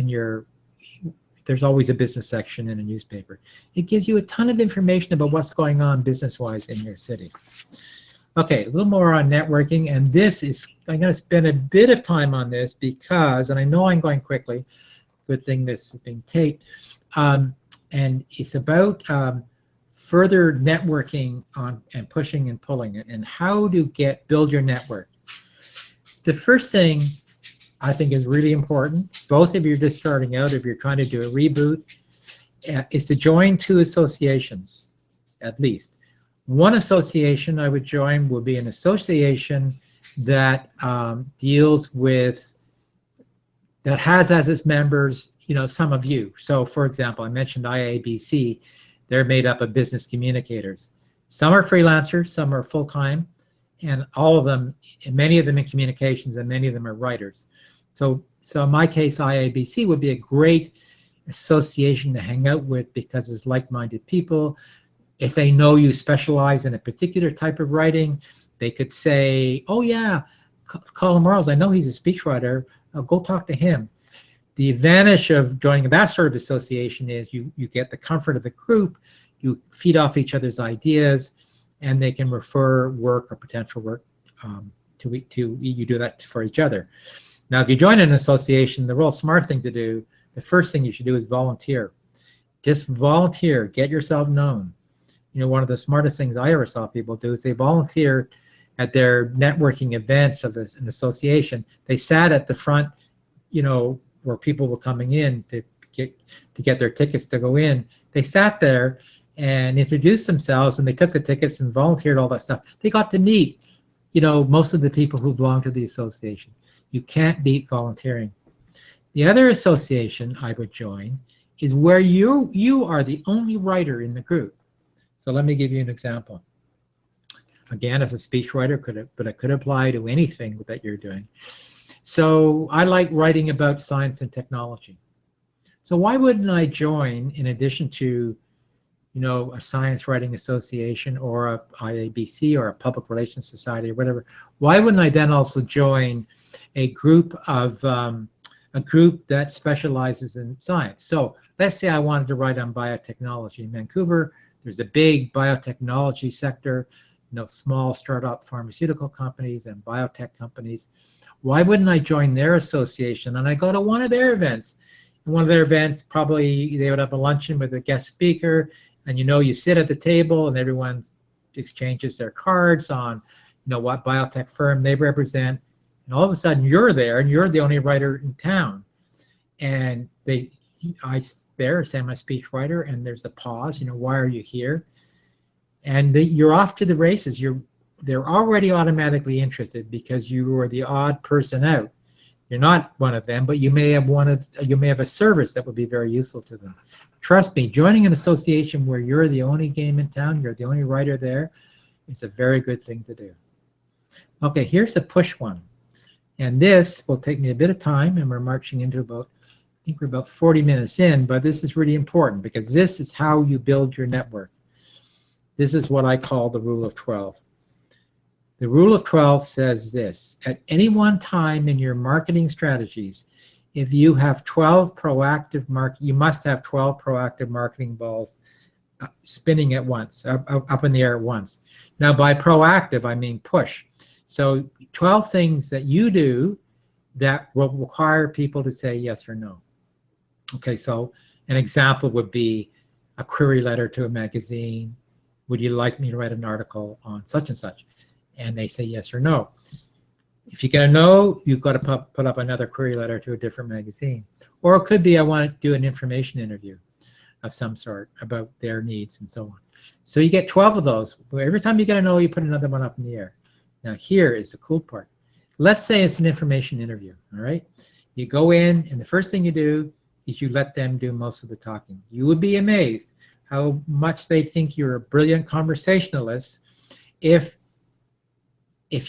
there's always a business section in a newspaper. It gives you a ton of information about what's going on business-wise in your city. Okay, a little more on networking, and I'm going to spend a bit of time on this because, and I know I'm going quickly, good thing this is being taped, and it's about further networking on and pushing and pulling it, and how to build your network. The first thing I think is really important, both if you're just starting out, if you're trying to do a reboot, is to join 2 associations, at least. One association I would join would be an association that that has as its members, some of you. So for example, I mentioned IABC. They're made up of business communicators. Some are freelancers, some are full-time, and all of them, and many of them in communications, and many of them are writers. So in my case, IABC would be a great association to hang out with because it's like-minded people. If they know you specialize in a particular type of writing, they could say, oh yeah, Colin Morrows, I know he's a speechwriter, I'll go talk to him. The advantage of joining that sort of association is you get the comfort of the group, you feed off each other's ideas, and they can refer work or potential work you do that for each other. Now, if you join an association, the real smart thing to do, the first thing you should do is volunteer. Just volunteer, get yourself known. One of the smartest things I ever saw people do is they volunteer at their networking events of an association. They sat at the front, where people were coming in to get their tickets to go in. They sat there and introduced themselves, and they took the tickets and volunteered, all that stuff. They got to meet, most of the people who belong to the association. You can't beat volunteering. The other association I would join is where you are the only writer in the group. So let me give you an example. Again, as a speechwriter, but it could apply to anything that you're doing. So I like writing about science and technology. So why wouldn't I join, in addition to, a science writing association or a IABC or a public relations society or whatever? Why wouldn't I then also join a group that specializes in science? So let's say I wanted to write on biotechnology in Vancouver. There's a big biotechnology sector, small startup pharmaceutical companies and biotech companies. Why wouldn't I join their association? And I go to one of their events. And one of their events, probably they would have a luncheon with a guest speaker, and you sit at the table and everyone exchanges their cards on what biotech firm they represent. And all of a sudden you're there and you're the only writer in town. And I say I'm a speech writer, and there's a pause, why are you here? And you're off to the races. They're already automatically interested because you are the odd person out. You're not one of them, but you may have a service that would be very useful to them. Trust me, joining an association where you're the only game in town, you're the only writer there, is a very good thing to do. Okay, here's a push one. And this will take me a bit of time, and we're marching into I think we're about 40 minutes in, but this is really important because this is how you build your network. This is what I call the rule of 12. The rule of 12 says this: at any one time in your marketing strategies, if you have 12 proactive you must have 12 proactive marketing balls spinning at once, up in the air at once. Now, by proactive, I mean push. So 12 things that you do that will require people to say yes or no. Okay, so an example would be a query letter to a magazine. Would you like me to write an article on such and such? And they say yes or no. If you get a no, you've got to put up another query letter to a different magazine. Or it could be I want to do an information interview of some sort about their needs and so on. So you get 12 of those. Every time you get a no, you put another one up in the air. Now here is the cool part. Let's say it's an information interview, all right? You go in, and the first thing you do is you let them do most of the talking. You would be amazed how much they think you're a brilliant conversationalist if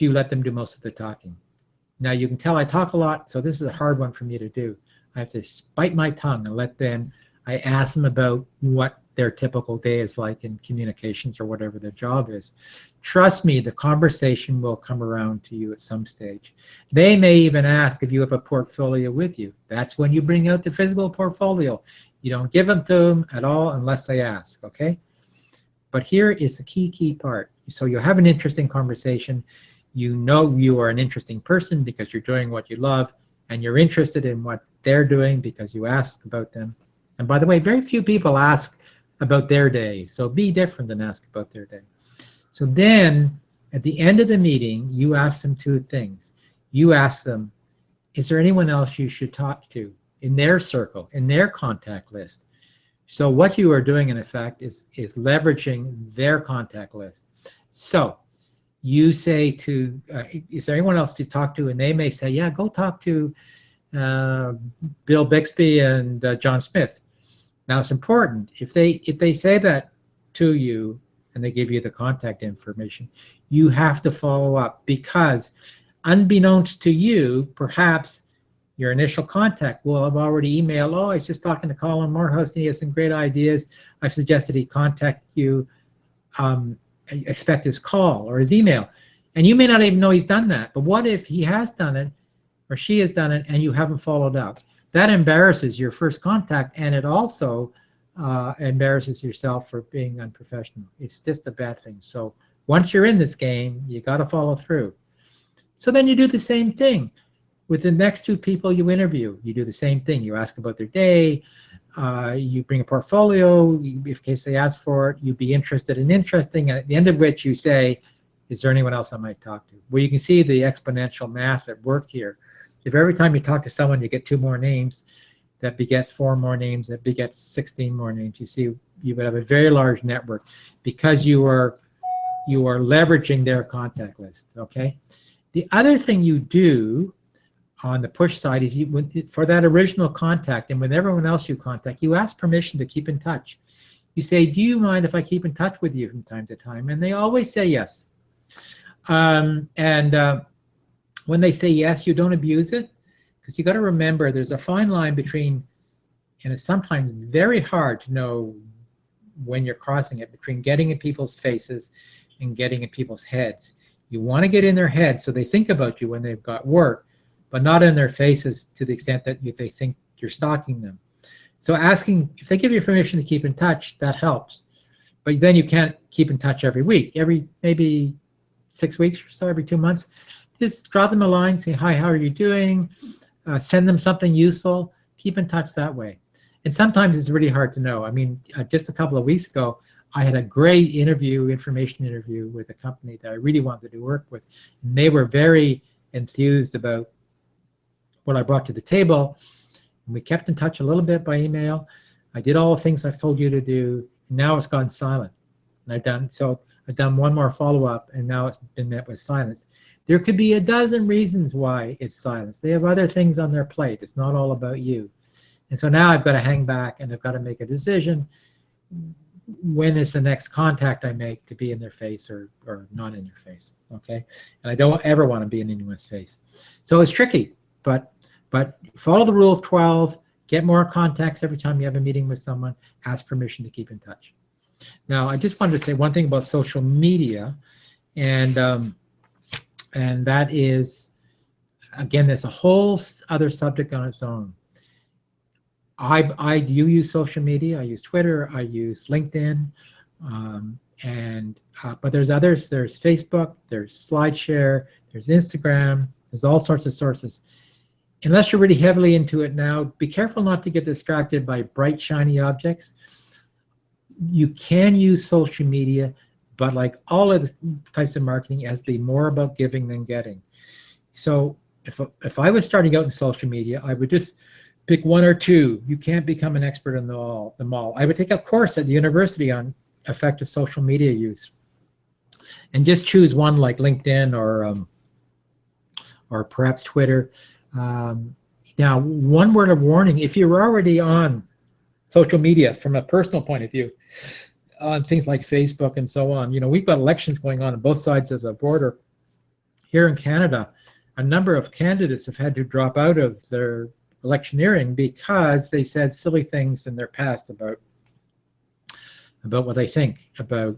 you let them do most of the talking. Now you can tell I talk a lot, so this is a hard one for me to do. I have to bite my tongue and I ask them about what their typical day is like in communications or whatever their job is. Trust me, the conversation will come around to you at some stage. They may even ask if you have a portfolio with you. That's when you bring out the physical portfolio. You don't give them to them at all unless they ask, okay? But here is the key part. So you have an interesting conversation. You know you are an interesting person because you're doing what you love, and you're interested in what they're doing because you ask about them. And by the way, very few people ask about their day, so be different than ask about their day. So then, at the end of the meeting, you ask them two things. You ask them, is there anyone else you should talk to in their circle, in their contact list? So what you are doing, in effect, is leveraging their contact list. So you say to, is there anyone else to talk to? And they may say, yeah, go talk to Bill Bixby and John Smith. Now it's important, if they say that to you and they give you the contact information, you have to follow up, because unbeknownst to you, perhaps your initial contact will have already emailed, oh, I was just talking to Colin Morehouse and he has some great ideas. I've suggested he contact you, expect his call or his email. And you may not even know he's done that, but what if he has done it or she has done it and you haven't followed up? That embarrasses your first contact, and it also embarrasses yourself for being unprofessional. It's just a bad thing. So once you're in this game, you got to follow through. So then you do the same thing with the next two people you interview. You do the same thing. You ask about their day. You bring a portfolio. In case they ask for it, you be interested and interesting. And at the end of which you say, is there anyone else I might talk to? Well, you can see the exponential math at work here. If every time you talk to someone, you get 2 more names, that begets 4 more names, that begets 16 more names. You see would have a very large network because you are leveraging their contact list. Okay. The other thing you do on the push side is for that original contact and with everyone else you contact, you ask permission to keep in touch. You say, do you mind if I keep in touch with you from time to time? And they always say yes. When they say yes, you don't abuse it, because you got to remember there's a fine line between, and it's sometimes very hard to know when you're crossing it, between getting in people's faces and getting in people's heads. You want to get in their heads so they think about you when they've got work, but not in their faces to the extent that they think you're stalking them. So asking, if they give you permission to keep in touch, that helps. But then you can't keep in touch every week. Every maybe 6 weeks or so, every 2 months, just drop them a line, say, hi, how are you doing? Send them something useful. Keep in touch that way. And sometimes it's really hard to know. I mean, just a couple of weeks ago, I had a great information interview with a company that I really wanted to work with. And they were very enthused about what I brought to the table. And we kept in touch a little bit by email. I did all the things I've told you to do. And now it's gone silent. And I've done one more follow-up, and now it's been met with silence. There could be a dozen reasons why it's silence. They have other things on their plate. It's not all about you. And so now I've got to hang back and I've got to make a decision. When is the next contact I make to be in their face or not in their face, okay? And I don't ever want to be in anyone's face. So it's tricky, but follow the rule of 12, get more contacts every time you have a meeting with someone, ask permission to keep in touch. Now, I just wanted to say one thing about social media, and that is, again, there's a whole other subject on its own. I do use social media. I use Twitter. I use LinkedIn, but there's others. There's Facebook. There's SlideShare. There's Instagram. There's all sorts of sources. Unless you're really heavily into it now, be careful not to get distracted by bright, shiny objects. You can use social media, but like all of the types of marketing, it has to be more about giving than getting. So if I was starting out in social media, I would just pick one or two. You can't become an expert in them all. I would take a course at the university on effective social media use, and just choose one like LinkedIn or perhaps Twitter. Now, one word of warning: if you're already on social media from a personal point of view, on things like Facebook and so on, we've got elections going on both sides of the border. Here in Canada, a number of candidates have had to drop out of their electioneering because they said silly things in their past about what they think about,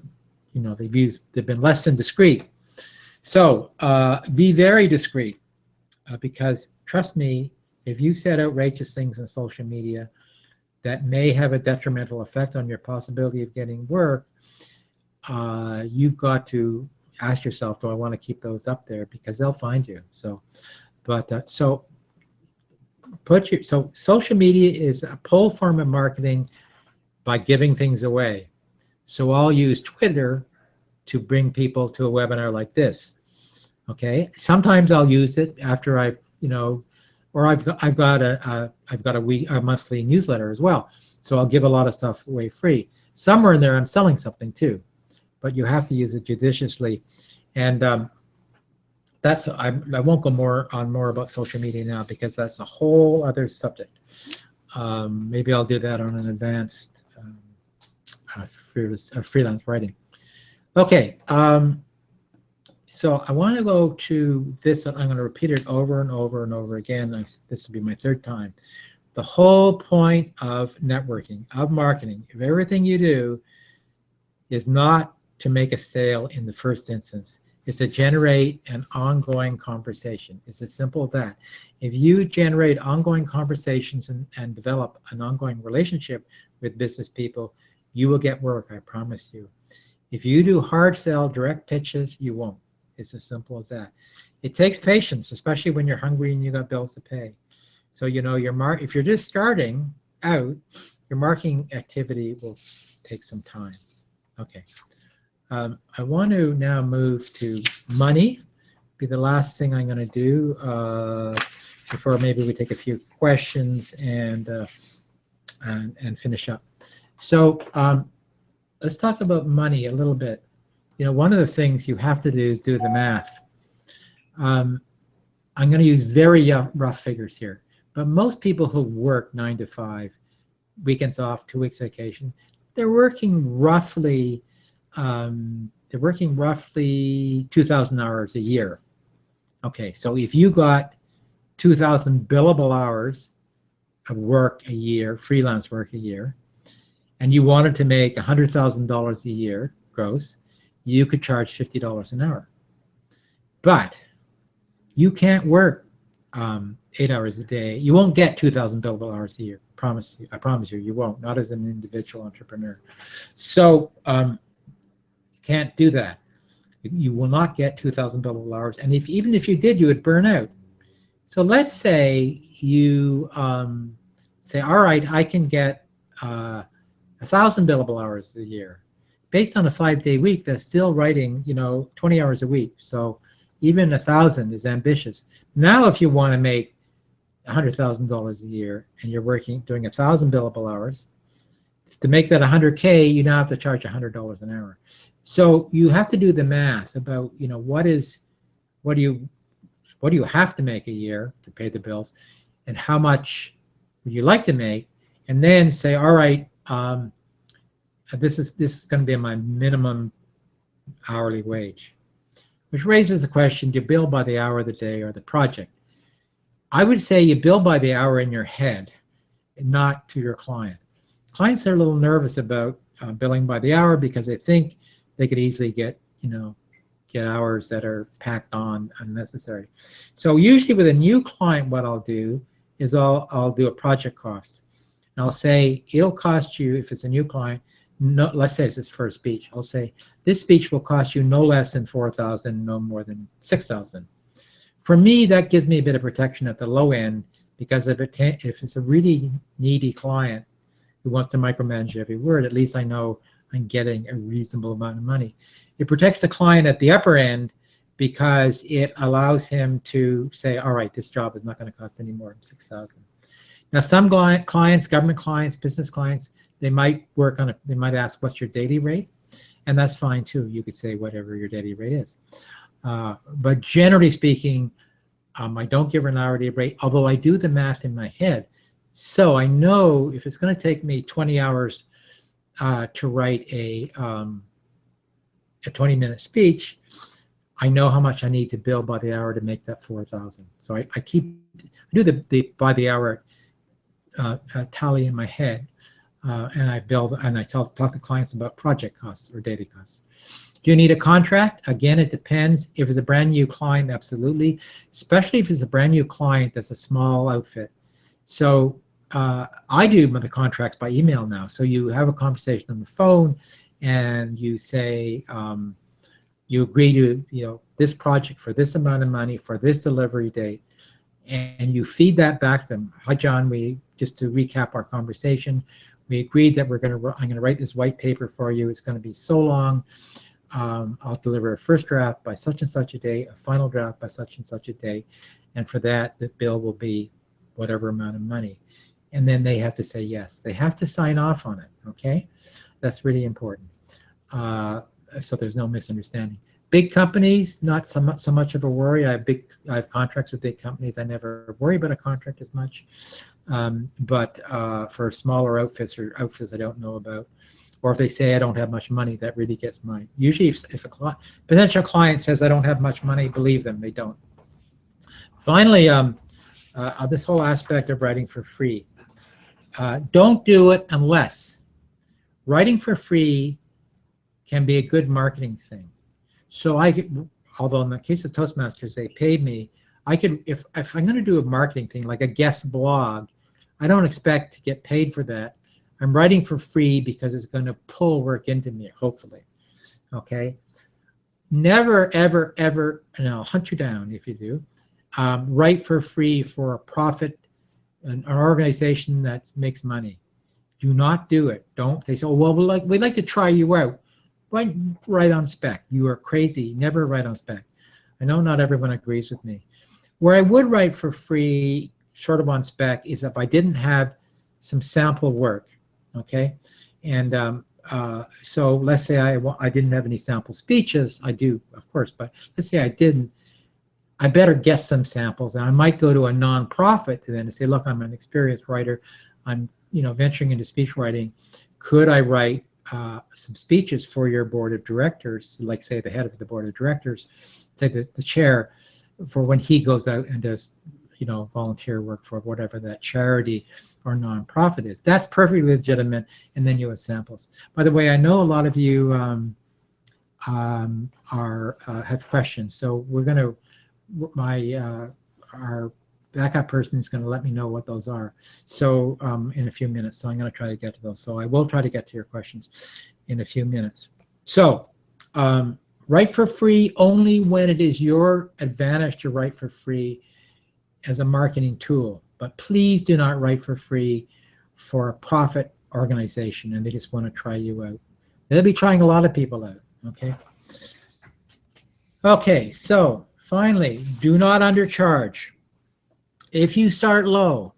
they've been less than discreet. So be very discreet, because trust me, if you said outrageous things on social media that may have a detrimental effect on your possibility of getting work, you've got to ask yourself, do I want to keep those up there? Because they'll find you. So social media is a pull form of marketing by giving things away. So I'll use Twitter to bring people to a webinar like this. Okay. Sometimes I'll use it after I've got a monthly newsletter as well. So I'll give a lot of stuff away free. Somewhere in there I'm selling something too, but you have to use it judiciously. And I won't go more about social media now, because that's a whole other subject. Maybe I'll do that on an advanced freelance writing. Okay. So I want to go to this, and I'm going to repeat it over and over and over again. This will be my third time. The whole point of networking, of marketing, of everything you do, is not to make a sale in the first instance. It's to generate an ongoing conversation. It's as simple as that. If you generate ongoing conversations and develop an ongoing relationship with business people, you will get work, I promise you. If you do hard sell, direct pitches, you won't. It's as simple as that. It takes patience, especially when you're hungry and you got bills to pay. So if you're just starting out, your marketing activity will take some time. Okay. I want to now move to money. Be the last thing I'm going to do before maybe we take a few questions and finish up. So let's talk about money a little bit. You know, one of the things you have to do is do the math. I'm going to use very rough figures here, but most people who work 9 to 5, weekends off, 2 weeks vacation, they're working roughly 2,000 hours a year. Okay, so if you got 2,000 billable hours of work a year, freelance work a year, and you wanted to make $100,000 a year gross, you could charge $50 an hour. But you can't work 8 hours a day. You won't get 2,000 billable hours a year. I promise you, you won't. Not as an individual entrepreneur. So can't do that. You will not get 2,000 billable hours, and even if you did, you would burn out. So let's say you say, all right, I can get 1,000 billable hours a year. Based on a 5-day week, that's still writing, 20 hours a week. So even 1,000 is ambitious. Now, if you want to make $100,000 a year and you're doing 1,000 billable hours, to make that 100K, you now have to charge $100 an hour. So you have to do the math about, what do you have to make a year to pay the bills, and how much would you like to make, and then say, all right, this is going to be my minimum hourly wage, which raises the question: do you bill by the hour, the day, or the project? I would say you bill by the hour in your head, and not to your client. Clients are a little nervous about billing by the hour because they think they could easily get hours that are packed on unnecessary. So usually with a new client, what I'll do is I'll do a project cost. And I'll say it'll cost you, if it's a new client, let's say it's his first speech, I'll say this speech will cost you no less than $4,000, no more than $6,000. For me, that gives me a bit of protection at the low end, because if it's a really needy client who wants to micromanage every word, at least I know I'm getting a reasonable amount of money. It protects the client at the upper end because it allows him to say, all right, this job is not going to cost any more than $6,000. Now, some clients, government clients, business clients, they might ask, what's your daily rate? And that's fine too. You could say whatever your daily rate is. But generally speaking, I don't give an hourly rate, although I do the math in my head. So I know if it's going to take me 20 hours to write a 20-minute speech, I know how much I need to bill by the hour to make that 4,000. So I do the by the hour tally in my head, and I talk to clients about project costs or daily costs. Do you need a contract? Again, it depends. If it's a brand new client, absolutely, especially if it's a brand new client that's a small outfit. So I do the contracts by email now. So you have a conversation on the phone, and you say you agree to this project for this amount of money for this delivery date, and you feed that back to them. Hi, John. Just to recap our conversation, we agreed that I'm going to write this white paper for you. It's going to be so long. I'll deliver a first draft by such and such a day, a final draft by such and such a day, and for that the bill will be whatever amount of money. And then they have to say yes. They have to sign off on it, okay? That's really important. So there's no misunderstanding. Big companies, not so much of a worry. I have contracts with big companies. I never worry about a contract as much. But for smaller outfits or outfits I don't know about, or if they say I don't have much money, that really gets mine. Usually if a potential client says I don't have much money, believe them, they don't. Finally, this whole aspect of writing for free. Don't do it unless writing for free can be a good marketing thing. So although in the case of Toastmasters, they paid me, if I'm going to do a marketing thing like a guest blog, I don't expect to get paid for that. I'm writing for free because it's going to pull work into me, hopefully. Okay. Never, ever, ever, and I'll hunt you down if you do, write for free for a profit, an organization that makes money. Do not do it. Don't. They say, oh, well, we'd like to try you out. Write on spec. You are crazy. Never write on spec. I know not everyone agrees with me. Where I would write for free, sort of on spec, is if I didn't have some sample work. Okay. And so let's say I didn't have any sample speeches. I do, of course, but let's say I didn't. I better get some samples, and I might go to a nonprofit then and say, look, I'm an experienced writer. I'm venturing into speech writing. Could I write some speeches for your board of directors, like say the head of the board of directors, say the chair, for when he goes out and does volunteer work for whatever that charity or nonprofit is. That's perfectly legitimate, and then you have samples. By the way, I know a lot of you have questions, so we're going to our backup person is going to let me know what those are. So in a few minutes, so I'm going to try to get to those. So I will try to get to your questions in a few minutes. So write for free only when it is your advantage to write for free as a marketing tool. But please do not write for free for a profit organization and they just want to try you out. They'll be trying a lot of people out, okay? Okay, so finally, do not undercharge. If you start low,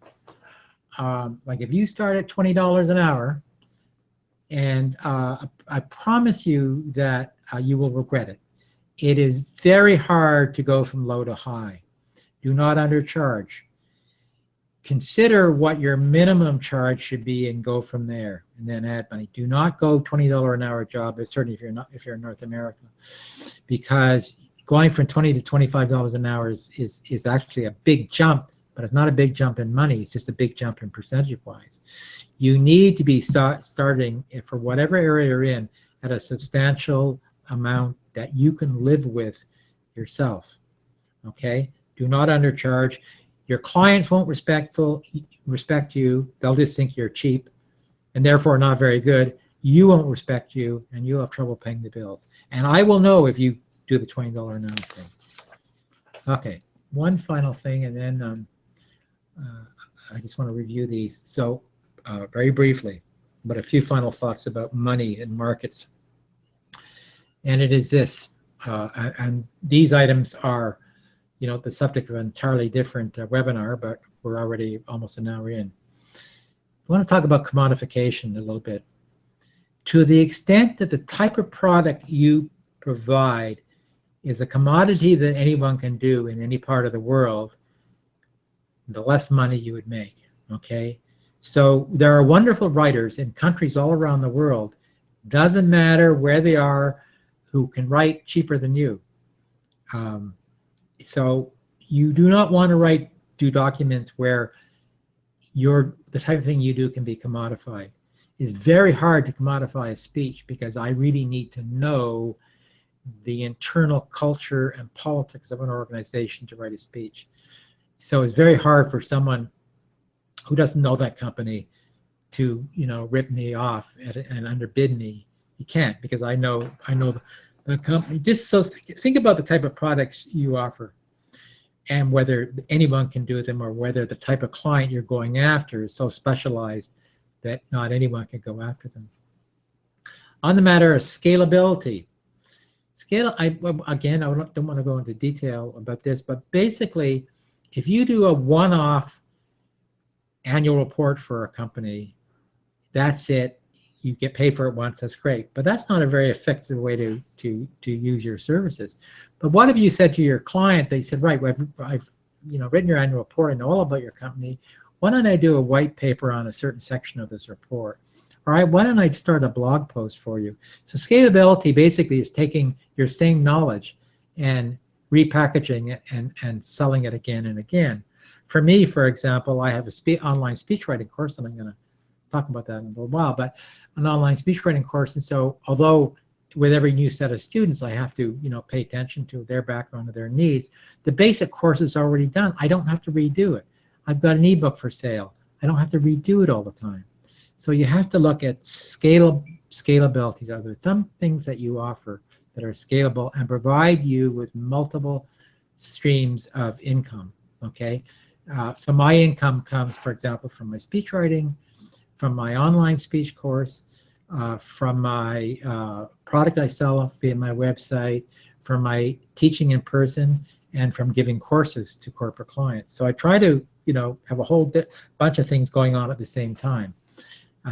like if you start at $20 an hour, and I promise you that you will regret it. It is very hard to go from low to high. Do not undercharge. Consider what your minimum charge should be and go from there, and then add money. Do not go $20 an hour job, certainly if you're in North America, because going from $20 to $25 an hour is actually a big jump, but it's not a big jump in money. It's just a big jump in percentage-wise. You need to be starting, for whatever area you're in, at a substantial amount that you can live with yourself, okay? Do not undercharge. Your clients won't respect you. They'll just think you're cheap and therefore not very good. You won't respect you, and you'll have trouble paying the bills. And I will know if you do the $20 an hour thing. Okay, one final thing, and then I just want to review these. So very briefly, but a few final thoughts about money and markets. And it is this, and these items are, the subject of an entirely different webinar, but we're already almost an hour in. I want to talk about commodification a little bit. To the extent that the type of product you provide is a commodity that anyone can do in any part of the world, the less money you would make, okay? So there are wonderful writers in countries all around the world, doesn't matter where they are, who can write cheaper than you. So you do not want to do documents where the type of thing you do can be commodified. It's very hard to commodify a speech because I really need to know the internal culture and politics of an organization to write a speech. So it's very hard for someone who doesn't know that company to rip me off and underbid me. You can't, because I know the company. So think about the type of products you offer and whether anyone can do them, or whether the type of client you're going after is so specialized that not anyone can go after them. On the matter of scalability, again, I don't want to go into detail about this, but basically, if you do a one-off annual report for a company, that's it. You get paid for it once, that's great. But that's not a very effective way to use your services. But what if you said to your client, they said, right, I've written your annual report, I know all about your company. Why don't I do a white paper on a certain section of this report? All right, why don't I start a blog post for you? So scalability basically is taking your same knowledge and repackaging it and selling it again and again. For me, for example, I have a online speech writing course, and I'm going to talk about that in a little while, but an online speech writing course. And so although with every new set of students, I have to pay attention to their background and their needs, the basic course is already done. I don't have to redo it. I've got an ebook for sale. I don't have to redo it all the time. So you have to look at scalability. Are there some things that you offer that are scalable and provide you with multiple streams of income, okay? So my income comes, for example, from my speech writing, from my online speech course, from my product I sell via my website, from my teaching in person, and from giving courses to corporate clients. So I try to, have a whole bunch of things going on at the same time.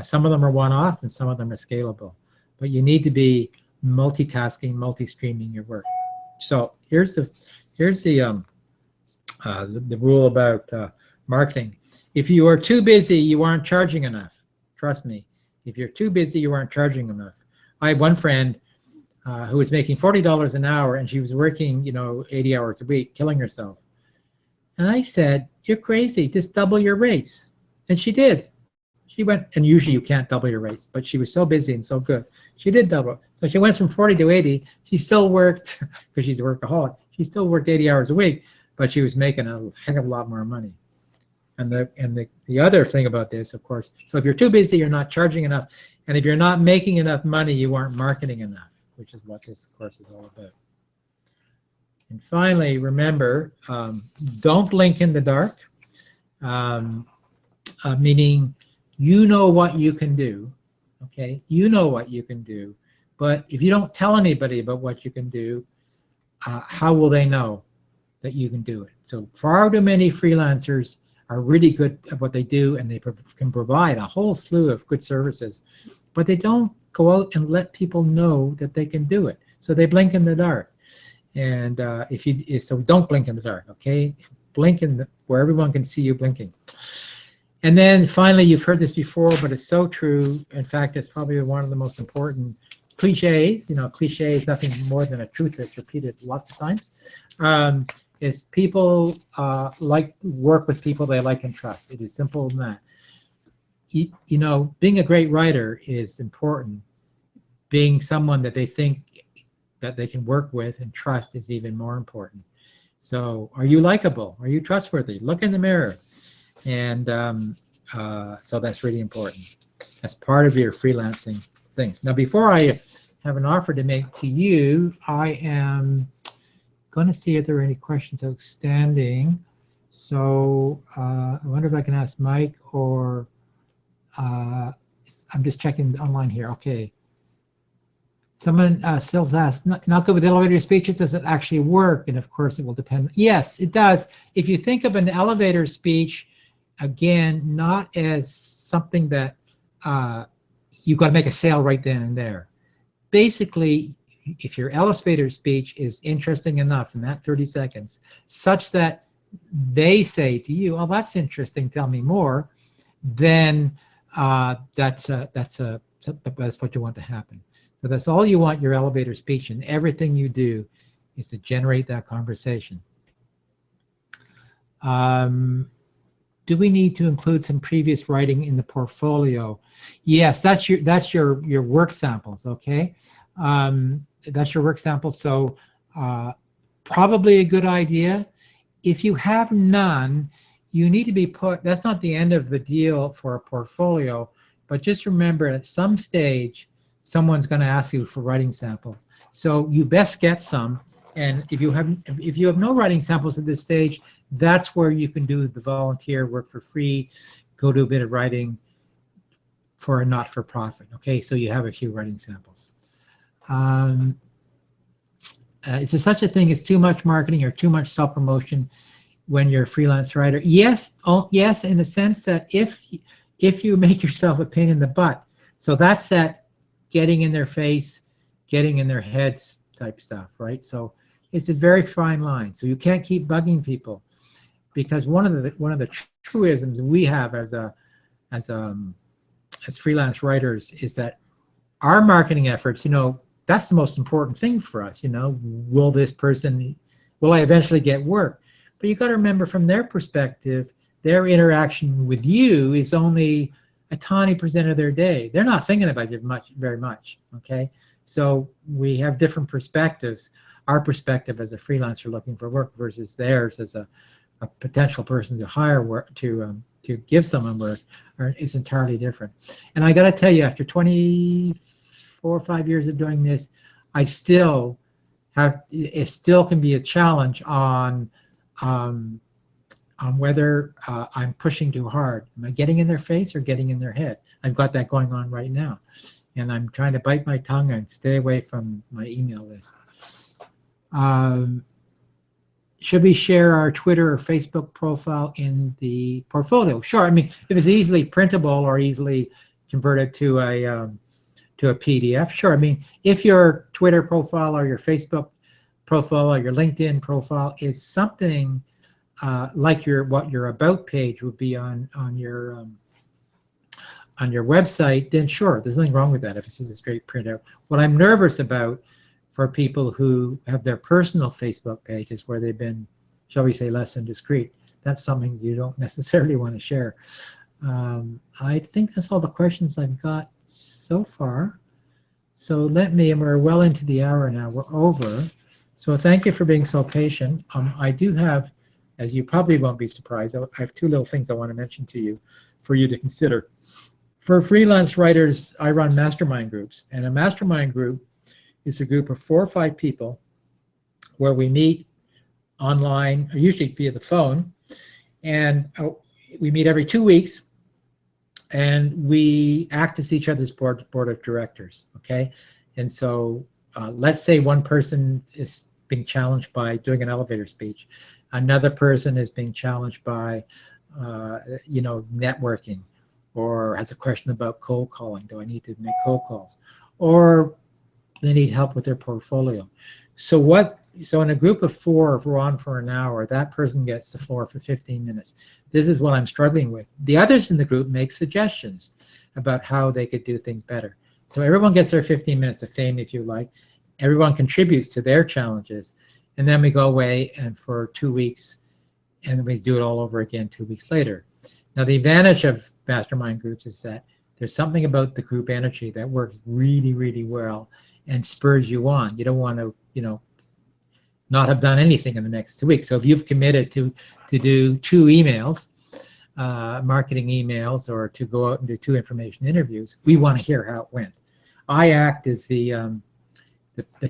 Some of them are one-off and some of them are scalable. But you need to be multitasking, multi-streaming your work. So here's the rule about marketing. If you are too busy, you aren't charging enough. Trust me. If you're too busy, you aren't charging enough. I had one friend who was making $40 an hour, and she was working, 80 hours a week, killing herself. And I said, "You're crazy. Just double your rates." And she did. She went, and usually you can't double your rates, but she was so busy and so good. She did double. So she went from 40 to 80. She still worked, because she's a workaholic, she still worked 80 hours a week, but she was making a heck of a lot more money. And the other thing about this, of course, so if you're too busy, you're not charging enough. And if you're not making enough money, you aren't marketing enough, which is what this course is all about. And finally, remember, don't blink in the dark, meaning you know what you can do, okay? You know what you can do, but if you don't tell anybody about what you can do, how will they know that you can do it? So far too many freelancers are really good at what they do, and they can provide a whole slew of good services, but they don't go out and let people know that they can do it. So they blink in the dark. And so don't blink in the dark, okay? Blink where everyone can see you blinking. And then finally, you've heard this before, but it's so true. In fact, it's probably one of the most important cliches. Cliche is nothing more than a truth that's repeated lots of times. Is people work with people they like and trust. It is simple than that. Being a great writer is important. Being someone that they think that they can work with and trust is even more important. So are you likable? Are you trustworthy? Look in the mirror. And so that's really important. That's part of your freelancing thing. Now, before I have an offer to make to you, I am going to see if there are any questions outstanding. So I wonder if I can ask Mike, or I'm just checking online here. Okay. Someone still asked, not good with elevator speeches, does it actually work? And of course, it will depend. Yes, it does. If you think of an elevator speech, again, not as something that you've got to make a sale right then and there. Basically, if your elevator speech is interesting enough in that 30 seconds, such that they say to you, "Oh, that's interesting, tell me more," then that's what you want to happen. So that's all you want your elevator speech, and everything you do is to generate that conversation. Do we need to include some previous writing in the portfolio? Yes, that's your work samples, okay? That's your work samples, so probably a good idea. If you have none, you need to be that's not the end of the deal for a portfolio, but just remember at some stage, someone's going to ask you for writing samples. So you best get some. And if you have no writing samples at this stage, that's where you can do the volunteer work for free, go do a bit of writing for a not-for-profit. Okay, so you have a few writing samples. Is there such a thing as too much marketing or too much self-promotion when you're a freelance writer? Yes, yes, in the sense that if you make yourself a pain in the butt, so that's that getting in their face, getting in their heads type stuff, right? So it's a very fine line. So you can't keep bugging people, because one of the truisms we have as freelance writers is that our marketing efforts, that's the most important thing for us. Will I eventually get work? But you got to remember, from their perspective, their interaction with you is only a tiny percent of their day. They're not thinking about you very much, okay? So we have different perspectives. Our perspective as a freelancer looking for work versus theirs as a potential person to hire work, to give someone work, is entirely different. And I got to tell you, after 24 or 5 years of doing this, it still can be a challenge on whether I'm pushing too hard. Am I getting in their face or getting in their head? I've got that going on right now. And I'm trying to bite my tongue and stay away from my email list. Should we share our Twitter or Facebook profile in the portfolio? Sure. I mean, if it's easily printable or easily convert it to a PDF. Sure. I mean, if your Twitter profile or your Facebook profile or your LinkedIn profile is something like what your about page would be on your website, then sure, there's nothing wrong with that if it's just a straight printout. What I'm nervous about for people who have their personal Facebook pages where they've been, shall we say, less than discreet, that's something you don't necessarily want to share. I think that's all the questions I've got so far. So and we're well into the hour now, we're over. So thank you for being so patient. I do have, as you probably won't be surprised, I have two little things I want to mention to you for you to consider. For freelance writers, I run mastermind groups, and a mastermind group is a group of 4 or 5 people where we meet online, or usually via the phone, and we meet every 2 weeks, and we act as each other's board of directors, okay? And so let's say one person is being challenged by doing an elevator speech. Another person is being challenged by, networking, or has a question about cold calling. Do I need to make cold calls? Or they need help with their portfolio. So in a group of 4, if we're on for an hour, that person gets the floor for 15 minutes. This is what I'm struggling with. The others in the group make suggestions about how they could do things better. So everyone gets their 15 minutes of fame, if you like. Everyone contributes to their challenges. And then we go away and for 2 weeks, and we do it all over again 2 weeks later. Now, the advantage of mastermind groups is that there's something about the group energy that works really, really well and spurs you on. You don't want to, not have done anything in the next 2 weeks. So if you've committed to do 2 emails, marketing emails, or to go out and do 2 information interviews, we want to hear how it went. I act as the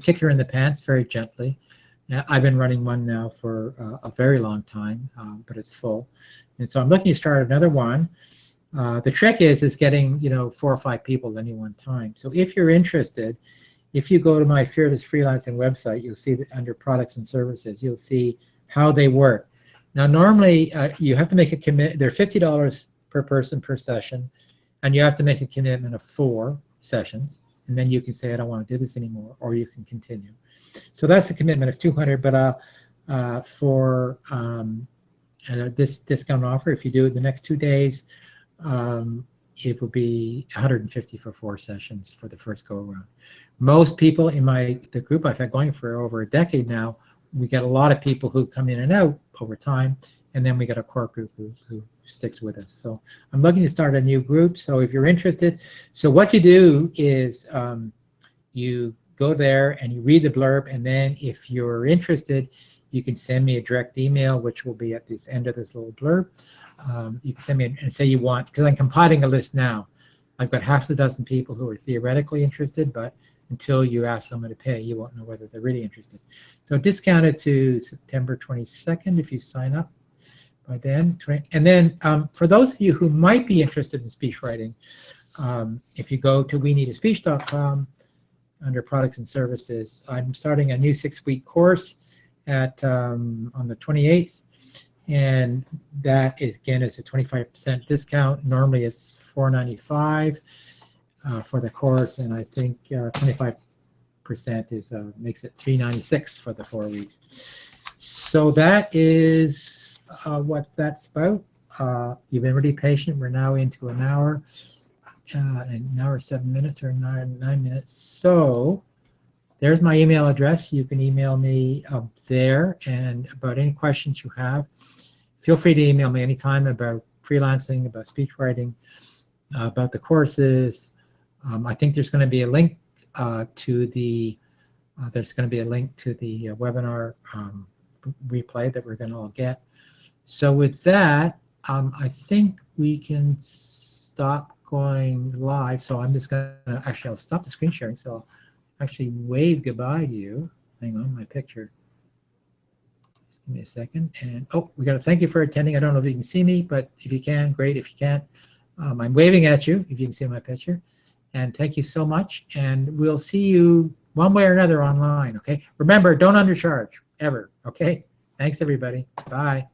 kicker in the pants very gently. Now, I've been running one now for a very long time, but it's full. And so I'm looking to start another one. The trick is getting 4 or 5 people at any one time. So if you're interested, if you go to my Fearless Freelancing website, you'll see that under products and services, you'll see how they work. Now, normally you have to make a commit. They're $50 per person per session, and you have to make a commitment of 4 sessions, and then you can say, I don't want to do this anymore, or you can continue. So that's a commitment of $200, but for this discount offer, if you do it the next 2 days, it will be $150 for 4 sessions for the first go around. Most people in the group I've had going for over a decade now, we get a lot of people who come in and out over time, and then we get a core group who sticks with us. So I'm looking to start a new group. So if you're interested, so what you do is you go there and you read the blurb, and then if you're interested, you can send me a direct email, which will be at this end of this little blurb. You can send me and say you want, because I'm compiling a list now. I've got half a dozen people who are theoretically interested, but until you ask someone to pay, you won't know whether they're really interested. So discounted to September 22nd if you sign up by then. And then for those of you who might be interested in speech writing, if you go to weneedaspeech.com under products and services, I'm starting a new 6-week course on the 28th. And that is, again, is a 25% discount. Normally it's $495 for the course, and I think 25% is makes it $396 for the 4 weeks. So that is what that's about. You've been really patient. We're now into an hour, 7 minutes, or 9 minutes. So there's my email address. You can email me there, and about any questions you have, feel free to email me anytime about freelancing, about speech writing, about the courses. I think there's going to be a link to the webinar replay that we're going to all get. So with that, I think we can stop going live. So I'm just going to I'll stop the screen sharing. So I'll actually wave goodbye to you. Hang on, my picture. Just give me a second. And we got to thank you for attending. I don't know if you can see me, but if you can, great. If you can't, I'm waving at you if you can see my picture. And thank you so much. And we'll see you one way or another online, okay? Remember, don't undercharge, ever, okay? Thanks, everybody. Bye.